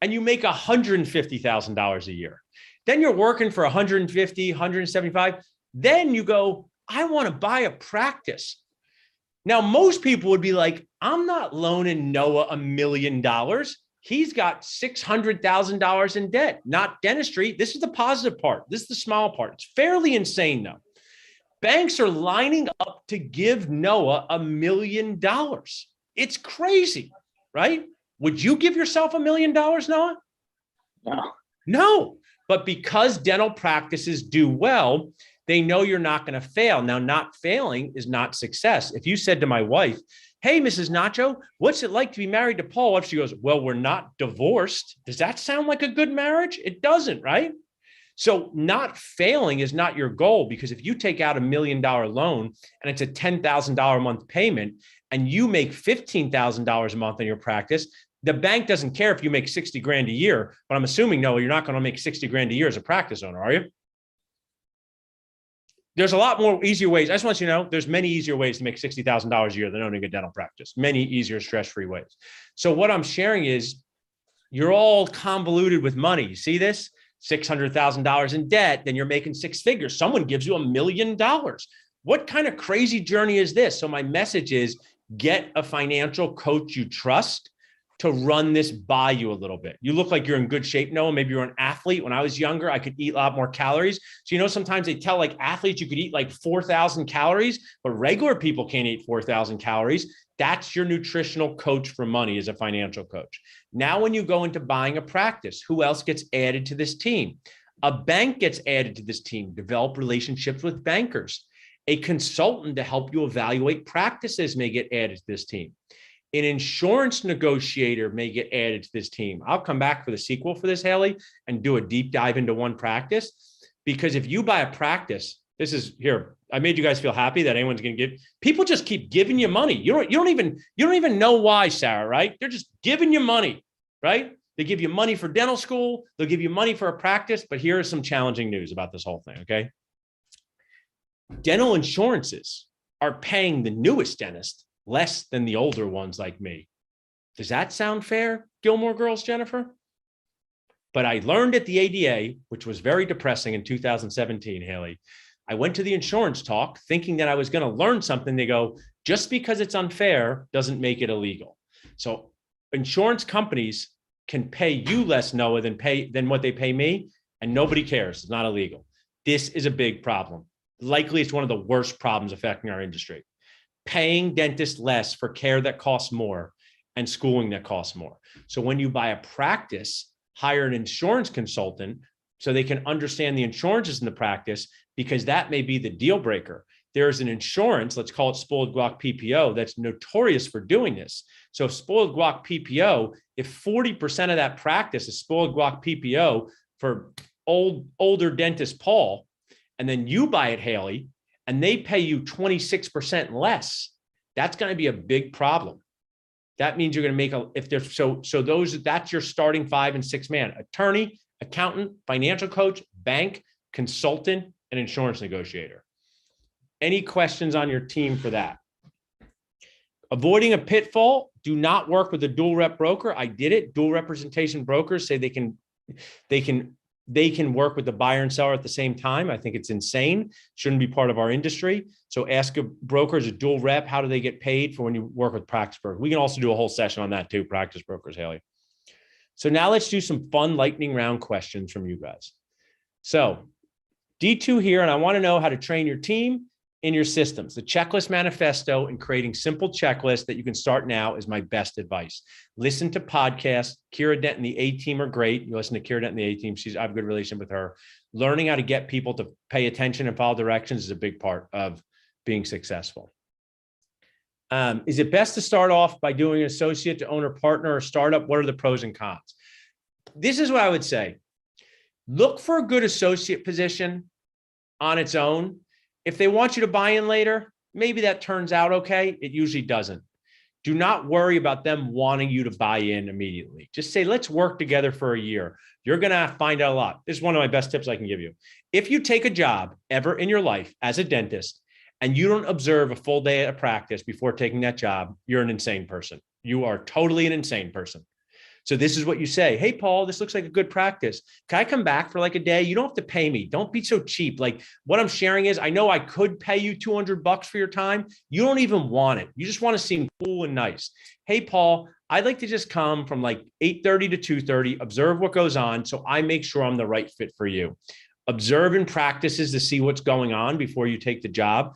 and you make $150,000 a year. Then you're working for 150, 175. Then you go, I want to buy a practice. Now, most people would be like, I'm not loaning Noah $1 million. He's got $600,000 in debt, not dentistry. This is the positive part. This is the small part. It's fairly insane, though. Banks are lining up to give Noah $1 million. It's crazy, right? Would you give yourself $1 million, Noah? No. No. But because dental practices do well, they know you're not going to fail. Now, not failing is not success. If you said to my wife, hey, Mrs. Nacho, what's it like to be married to Paul? If she goes, well, we're not divorced. Does that sound like a good marriage? It doesn't, right? So not failing is not your goal, because if you take out $1 million loan and it's a $10,000 a month payment and you make $15,000 a month in your practice, the bank doesn't care if you make 60 grand a year, but I'm assuming, no, you're not going to make 60 grand a year as a practice owner, are you? There's a lot more easier ways. I just want you to know there's many easier ways to make $60,000 a year than owning a dental practice. Many easier, stress-free ways. So what I'm sharing is you're all convoluted with money. You see this? $600,000 in debt, then you're making six figures. Someone gives you $1 million. What kind of crazy journey is this? So my message is get a financial coach you trust to run this by you a little bit. You look like you're in good shape, Noah. Maybe you're an athlete. When I was younger, I could eat a lot more calories. So, sometimes they tell like athletes you could eat like 4,000 calories, but regular people can't eat 4,000 calories. That's your nutritional coach for money as a financial coach. Now, when you go into buying a practice, who else gets added to this team? A bank gets added to this team. Develop relationships with bankers. A consultant to help you evaluate practices may get added to this team. An insurance negotiator may get added to this team. I'll come back for the sequel for this, Haley, and do a deep dive into one practice. Because if you buy a practice, this is here. I made you guys feel happy that anyone's going to give. People just keep giving you money. You don't even know why, Sarah, right? They're just giving you money, right? They give you money for dental school. They'll give you money for a practice. But here is some challenging news about this whole thing, okay? Dental insurances are paying the newest dentist less than the older ones like me. Does that sound fair, Gilmore Girls, Jennifer? But I learned at the ADA, which was very depressing in 2017, Haley. I went to the insurance talk thinking that I was going to learn something. They go, just because it's unfair doesn't make it illegal. So insurance companies can pay you less, Noah, than what they pay me, and nobody cares. It's not illegal. This is a big problem. Likely it's one of the worst problems affecting our industry. Paying dentists less for care that costs more and schooling that costs more. So when you buy a practice, hire an insurance consultant so they can understand the insurances in the practice, because that may be the deal breaker. There's an insurance, let's call it spoiled guac PPO, that's notorious for doing this. So spoiled guac PPO, if 40% of that practice is spoiled guac PPO for older dentist Paul, and then you buy it, Haley, and they pay you 26% less, that's going to be a big problem. That means you're going to make that's your starting 5 and 6 man: attorney, accountant, financial coach, bank, consultant, and insurance negotiator. Any questions on your team for that? Avoiding a pitfall: do not work with a dual rep broker. I did it. Dual representation brokers say they can they can work with the buyer and seller at the same time. I think it's insane. Shouldn't be part of our industry. So ask a broker as a dual rep, how do they get paid for when you work with practice brokers? We can also do a whole session on that too, practice brokers, Haley. So now let's do some fun lightning round questions from you guys. So D2 here, and I want to know how to train your team in your systems. The checklist manifesto and creating simple checklists that you can start now is my best advice. Listen to podcasts. Kira Dent and the A-team are great. You listen to Kira Dent and the A-team. I have a good relationship with her. Learning how to get people to pay attention and follow directions is a big part of being successful. Is it best to start off by doing an associate to owner, partner, or startup? What are the pros and cons? This is what I would say. Look for a good associate position on its own. If they want you to buy in later, maybe that turns out okay. It usually doesn't. Do not worry about them wanting you to buy in immediately. Just say, let's work together for a year. You're going to find out a lot. This is one of my best tips I can give you. If you take a job ever in your life as a dentist and you don't observe a full day of practice before taking that job, you're an insane person. You are totally an insane person. So this is what you say. Hey, Paul, this looks like a good practice. Can I come back for like a day? You don't have to pay me. Don't be so cheap. Like what I'm sharing is, I know I could pay you $200 for your time. You don't even want it. You just want to seem cool and nice. Hey, Paul, I'd like to just come from like 8:30 to 2:30, observe what goes on so I make sure I'm the right fit for you. Observe and practices to see what's going on before you take the job.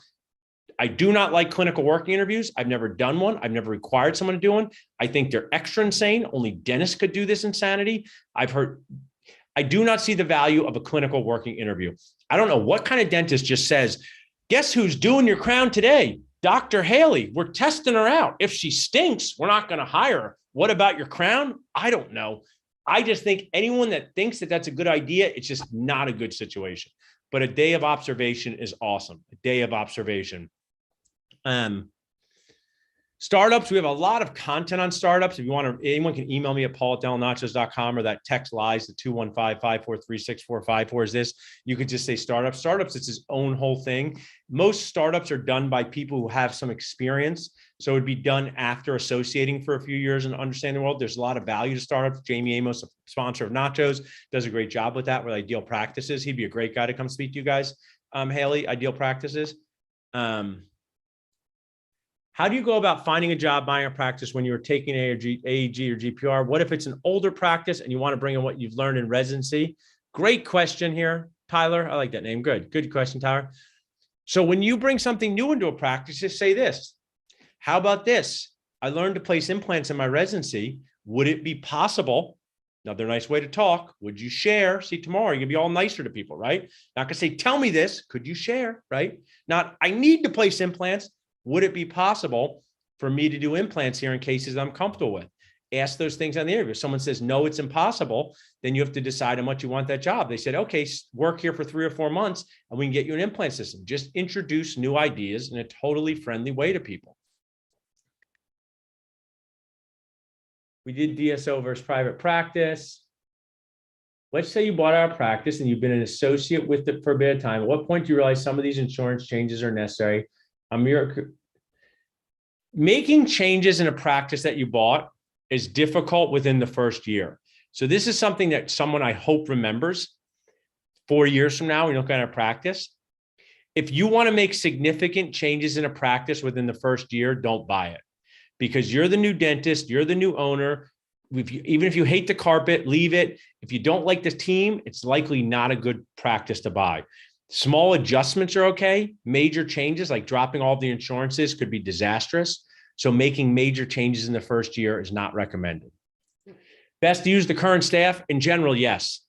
I do not like clinical working interviews. I've never done one. I've never required someone to do one. I think they're extra insane. Only dentists could do this insanity. I've heard, I do not see the value of a clinical working interview. I don't know what kind of dentist just says, guess who's doing your crown today? Dr. Haley. We're testing her out. If she stinks, we're not going to hire her. What about your crown? I don't know. I just think anyone that thinks that that's a good idea, it's just not a good situation. But a day of observation is awesome. A day of observation. Startups, we have a lot of content on startups. If you want to, anyone can email me at paul@delnachos.com or that text lies to 215-543-6454 is this. You could just say startups. Startups, it's its own whole thing. Most startups are done by people who have some experience. So it'd be done after associating for a few years and understanding the world. There's a lot of value to startups. Jamie Amos, a sponsor of Nachos, does a great job with that, with Ideal Practices. He'd be a great guy to come speak to you guys. Haley, Ideal Practices. How do you go about finding a job, buying a practice when you're taking AEG or GPR? What if it's an older practice and you want to bring in what you've learned in residency? Great question here, Tyler. I like that name. Good question, Tyler. So when you bring something new into a practice, just say this. How about this? I learned to place implants in my residency. Would it be possible? Another nice way to talk. Would you share? See, tomorrow you're gonna be all nicer to people, right? Not gonna say, tell me this. Could you share, right? Not, I need to place implants. Would it be possible for me to do implants here in cases I'm comfortable with? Ask those things on the interview. If someone says, no, it's impossible, then you have to decide how much you want that job. They said, okay, work here for 3 or 4 months and we can get you an implant system. Just introduce new ideas in a totally friendly way to people. We did DSO versus private practice. Let's say you bought our practice and you've been an associate with it for a bit of time. At what point do you realize some of these insurance changes are necessary? Making changes in a practice that you bought is difficult within the first year. So this is something that someone I hope remembers 4 years from now when you look at a practice. If you want to make significant changes in a practice within the first year, don't buy it because you're the new dentist, you're the new owner. Even if you hate the carpet, leave it. If you don't like the team, it's likely not a good practice to buy. Small adjustments are okay. Major changes like dropping all of the insurances could be disastrous. So making major changes in the first year is not recommended. Best to use the current staff? In general, yes.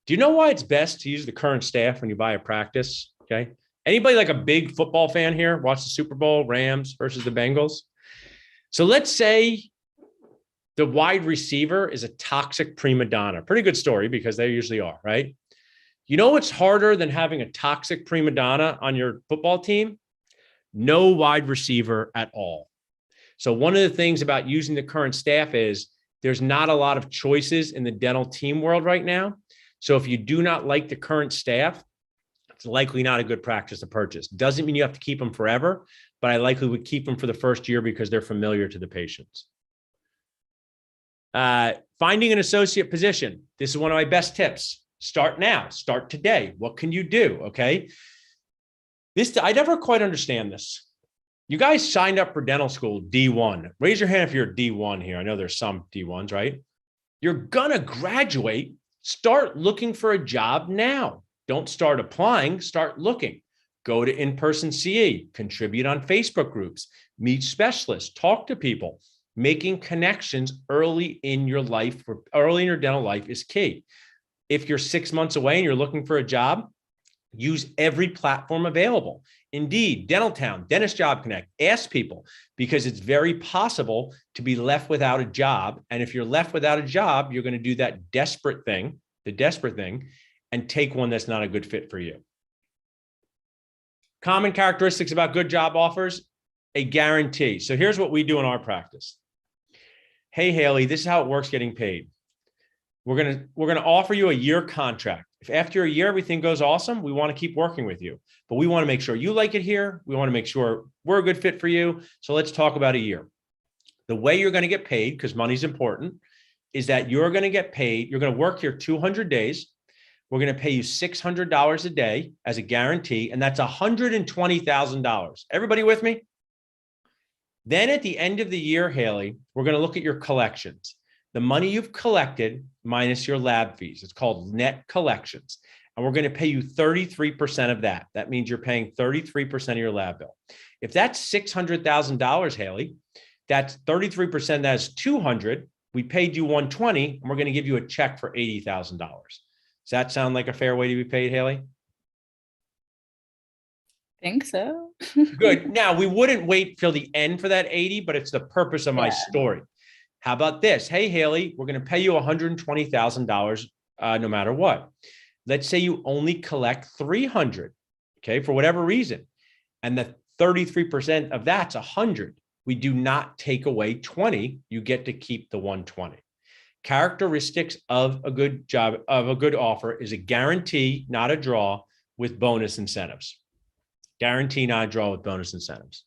Do you know why it's best to use the current staff when you buy a practice? Okay. Anybody like a big football fan here? Watch the Super Bowl, Rams versus the Bengals. So let's say the wide receiver is a toxic prima donna. Pretty good story because they usually are, right? You know what's harder than having a toxic prima donna on your football team? No wide receiver at all. So one of the things about using the current staff is there's not a lot of choices in the dental team world right now. So if you do not like the current staff, it's likely not a good practice to purchase. Doesn't mean you have to keep them forever, but I likely would keep them for the first year because they're familiar to the patients. Finding an associate position. This is one of my best tips. Start now, start today. What can you do? Okay. I never quite understand this. You guys signed up for dental school D1. Raise your hand if you're a D1 here. I know there's some D1s, right? You're gonna graduate. Start looking for a job now. Don't start applying, start looking. Go to in-person CE, contribute on Facebook groups, meet specialists, talk to people. Making connections early in your life, early in your dental life is key. If you're 6 months away and you're looking for a job, use every platform available. Indeed, Dentaltown, Dentist Job Connect, ask people, because it's very possible to be left without a job. And if you're left without a job, you're going to do that desperate thing, and take one that's not a good fit for you. Common characteristics about good job offers, a guarantee. So here's what we do in our practice. Hey, Haley, this is how it works getting paid. We're going to offer you a year contract. If after a year, everything goes awesome, we want to keep working with you, but we want to make sure you like it here. We want to make sure we're a good fit for you. So let's talk about a year. The way you're going to get paid, because money's important, is that you're going to get paid. You're going to work here 200 days. We're going to pay you $600 a day as a guarantee, and that's $120,000. Everybody with me? Then at the end of the year, Haley, we're going to look at your collections. The money you've collected minus your lab fees. It's called net collections. And we're going to pay you 33% of that. That means you're paying 33% of your lab bill. If that's $600,000, Haley, that's 33%, that's $200,000. We paid you $120,000, and we're going to give you a check for $80,000. Does that sound like a fair way to be paid, Haley? Think so. Good. Now, we wouldn't wait till the end for that 80, but it's the purpose of my story. How about this? Hey, Haley, we're going to pay you $120,000 no matter what. Let's say you only collect $300,000, okay, for whatever reason. And the 33% of that's $100,000. We do not take away $20,000. You get to keep the $120,000. Characteristics of a good job, of a good offer, is a guarantee, not a draw, with bonus incentives. Guarantee, not a draw, with bonus incentives.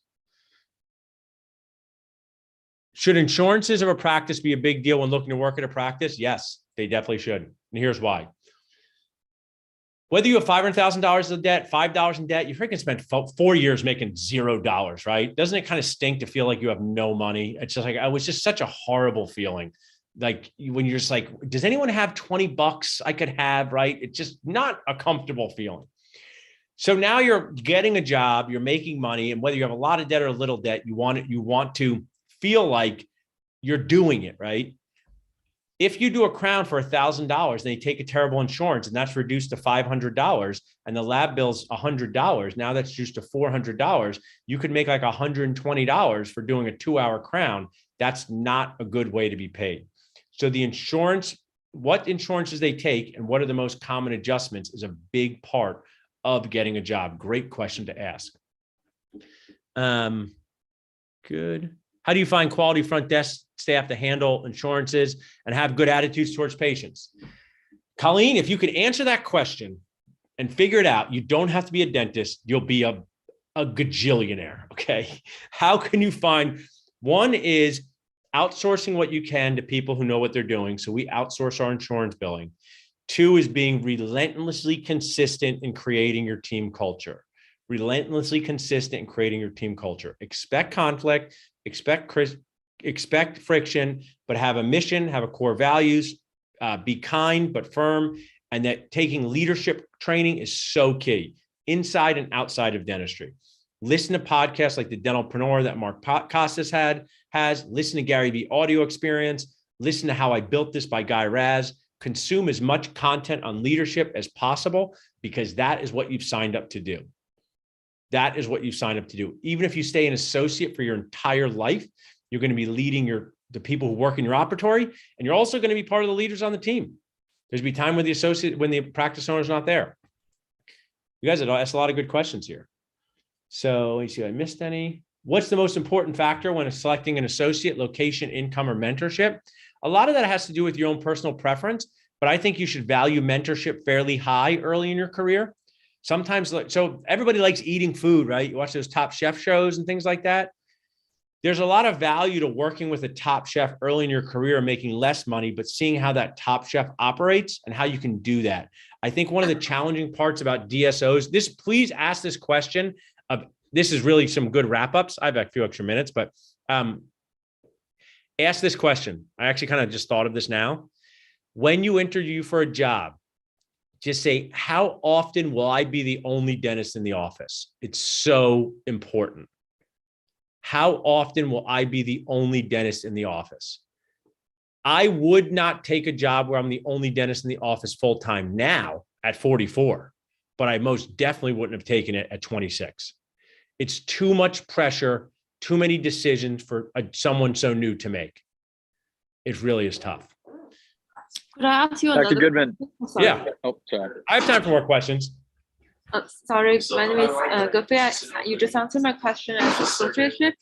Should insurances of a practice be a big deal when looking to work at a practice? Yes, they definitely should. And here's why. Whether you have $500,000 of debt, $5 in debt, you freaking spent 4 years making $0, right? Doesn't it kind of stink to feel like you have no money? It's just like, it was just such a horrible feeling. Like when you're just like, does anyone have $20 I could have, right? It's just not a comfortable feeling. So now you're getting a job, you're making money, and whether you have a lot of debt or a little debt, you want to feel like you're doing it, right? If you do a crown for $1,000 and they take a terrible insurance and that's reduced to $500 and the lab bill's $100, now that's reduced to $400, you could make like $120 for doing a 2-hour crown. That's not a good way to be paid. So the insurance, what insurances they take and what are the most common adjustments is a big part of getting a job. Great question to ask. Good. How do you find quality front desk staff to handle insurances and have good attitudes towards patients? Colleen, if you could answer that question and figure it out, you don't have to be a dentist. You'll be a gajillionaire, okay? How can you find, one is outsourcing what you can to people who know what they're doing. So we outsource our insurance billing. 2 is being relentlessly consistent in creating your team culture. Relentlessly consistent in creating your team culture. Expect conflict, expect friction, but have a mission, have a core values, be kind but firm, and that taking leadership training is so key, inside and outside of dentistry. Listen to podcasts like the Dentalpreneur that Mark Costas has. Listen to Gary Vee Audio Experience. Listen to How I Built This by Guy Raz. Consume as much content on leadership as possible, because that is what you've signed up to do. That is what you signed up to do. Even if you stay an associate for your entire life, you're going to be leading the people who work in your operatory, and you're also going to be part of the leaders on the team. There's be time when the practice owner is not there. You guys have asked a lot of good questions here. So let me see if I missed any. What's the most important factor when selecting an associate? Location, income, or mentorship? A lot of that has to do with your own personal preference, but I think you should value mentorship fairly high early in your career. Sometimes, so everybody likes eating food, right? You watch those Top Chef shows and things like that. there's a lot of value to working with a top chef early in your career, making less money, but seeing how that top chef operates and how you can do that. I think one of the challenging parts about DSOs, please ask this question of, this is really some good wrap-ups. I have a few extra minutes, but ask this question. I actually kind of just thought of this now. When you interview for a job, just say, how often will I be the only dentist in the office? It's so important. How often will I be the only dentist in the office? I would not take a job where I'm the only dentist in the office full-time now at 44, but I most definitely wouldn't have taken it at 26. It's too much pressure, too many decisions for someone so new to make. It really is tough. Could I ask you Dr. another Goodman. question? Sorry. Yeah, Oh, sorry. I have time for more questions. Sorry, my name is Gophi. You just answered my question as associateship,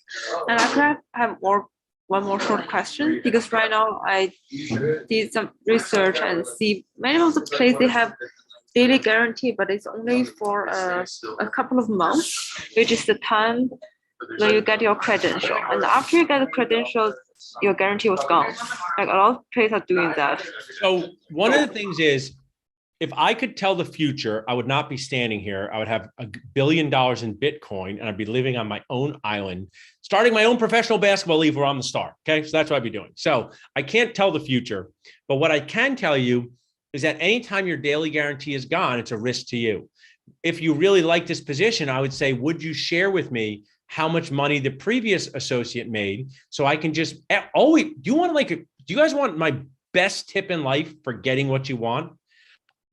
and I could have one more short question, because right now I did some research and see many of the places they have daily guarantee, but it's only for a couple of months, which is the time when you get your credential. And after you get the credential, your guarantee was gone. Like a lot of places are doing that. So one of the things is, if I could tell the future, I would not be standing here. I would have $1 billion in Bitcoin, and I'd be living on my own island, starting my own professional basketball league where I'm the star. Okay. So that's what I'd be doing. So I can't tell the future, but what I can tell you is that anytime your daily guarantee is gone, it's a risk to you. If you really like this position, I would say, would you share with me how much money the previous associate made? So I can just always, do you guys want my best tip in life for getting what you want?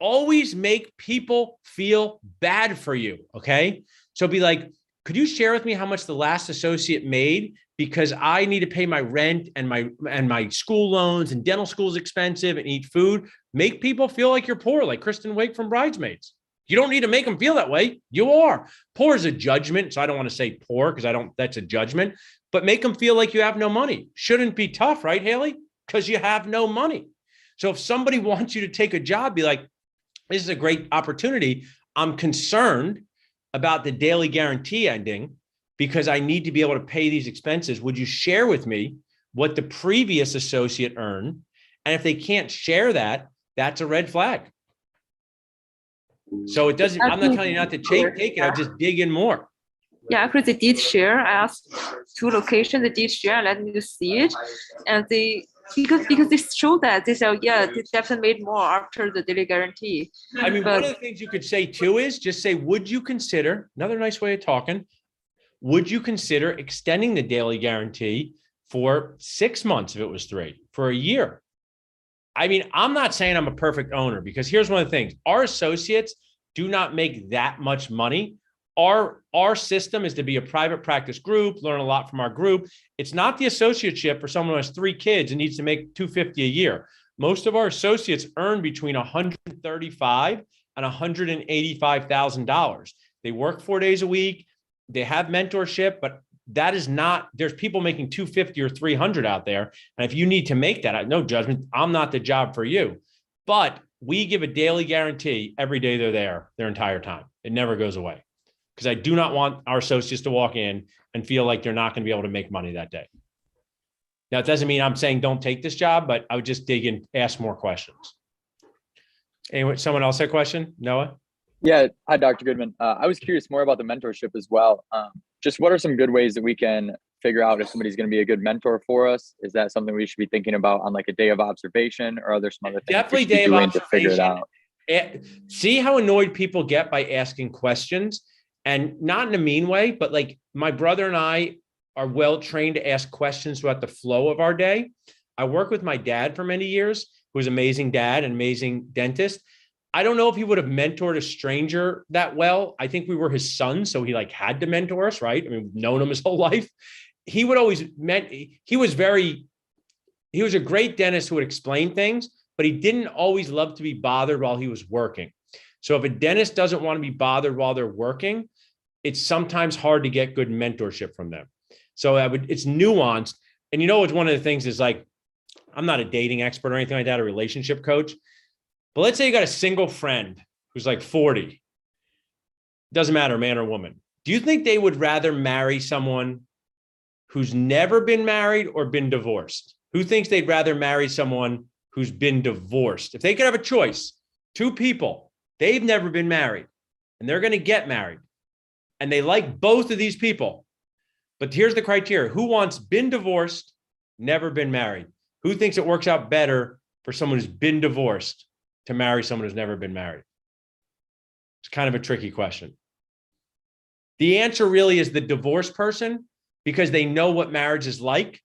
Always make people feel bad for you, okay? So be like, could you share with me how much the last associate made? Because I need to pay my rent and my school loans, and dental school is expensive, and eat food. Make people feel like you're poor, like Kristen Wiig from Bridesmaids. You don't need to make them feel that way. You are. Poor is a judgment, so I don't want to say poor because that's a judgment, but make them feel like you have no money. Shouldn't be tough, right, Haley? Because you have no money. So if somebody wants you to take a job, be like, this is a great opportunity. I'm concerned about the daily guarantee ending because I need to be able to pay these expenses. Would you share with me what the previous associate earned? And if they can't share that, that's a red flag. So it doesn't, I'm not telling you not to take it. I'll just dig in more. Yeah, actually they did share. I asked 2 locations, they did share and let me see it. And because they show that, they say, yeah, they definitely made more after the daily guarantee. I mean, one of the things you could say too is just say, would you consider, another nice way of talking, would you consider extending the daily guarantee for 6 months if it was 3, for a year? I mean, I'm not saying I'm a perfect owner, because here's one of the things. Our associates do not make that much money. Our system is to be a private practice group, learn a lot from our group. It's not the associateship for someone who has 3 kids and needs to make $250 a year. Most of our associates earn between $135,000 and $185,000. They work 4 days a week. They have mentorship, but that is not, there's people making $250 or $300 out there. And if you need to make that, no judgment, I'm not the job for you. But we give a daily guarantee every day they're there, their entire time. It never goes away. Because I do not want our associates to walk in and feel like they're not going to be able to make money that day. Now, it doesn't mean I'm saying don't take this job, but I would just dig in, ask more questions. Anyone, someone else had a question? Noah? Yeah. Hi, Dr. Goodman. I was curious more about the mentorship as well. Just what are some good ways that we can figure out if somebody's going to be a good mentor for us? Is that something we should be thinking about on like a day of observation, or are there some other things Definitely we should be doing to figure it out? See how annoyed people get by asking questions, and not in a mean way, but like my brother and I are well trained to ask questions throughout the flow of our day. I worked with my dad for many years, who was an amazing dad and amazing dentist. I don't know if he would have mentored a stranger that well. I think we were his son, so he like had to mentor us, right? I mean, we've known him his whole life. He would always he was a great dentist who would explain things, but he didn't always love to be bothered while he was working. So if a dentist doesn't want to be bothered while they're working, it's sometimes hard to get good mentorship from them. So it's nuanced. And you know, it's one of the things is like, I'm not a dating expert or anything like that, a relationship coach. But let's say you got a single friend who's like 40. Doesn't matter, man or woman. Do you think they would rather marry someone who's never been married or been divorced? Who thinks they'd rather marry someone who's been divorced? If they could have a choice, two people, they've never been married and they're going to get married and they like both of these people. But here's the criteria. Who wants been divorced, never been married? Who thinks it works out better for someone who's been divorced to marry someone who's never been married? It's kind of a tricky question. The answer really is the divorced person, because they know what marriage is like.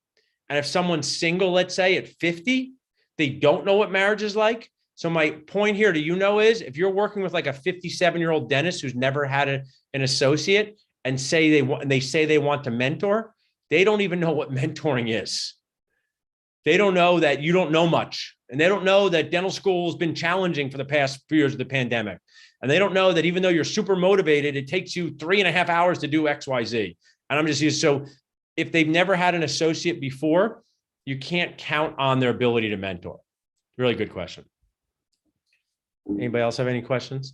And if someone's single, let's say at 50, they don't know what marriage is like. So my point here to is if you're working with like a 57-year-old dentist who's never had an associate and they say they want to mentor, they don't even know what mentoring is. They don't know that you don't know much. And they don't know that dental school has been challenging for the past few years of the pandemic. And they don't know that even though you're super motivated, it takes you 3.5 hours to do X, Y, Z. And I'm just used. So if they've never had an associate before, you can't count on their ability to mentor. Really good question. Anybody else have any questions?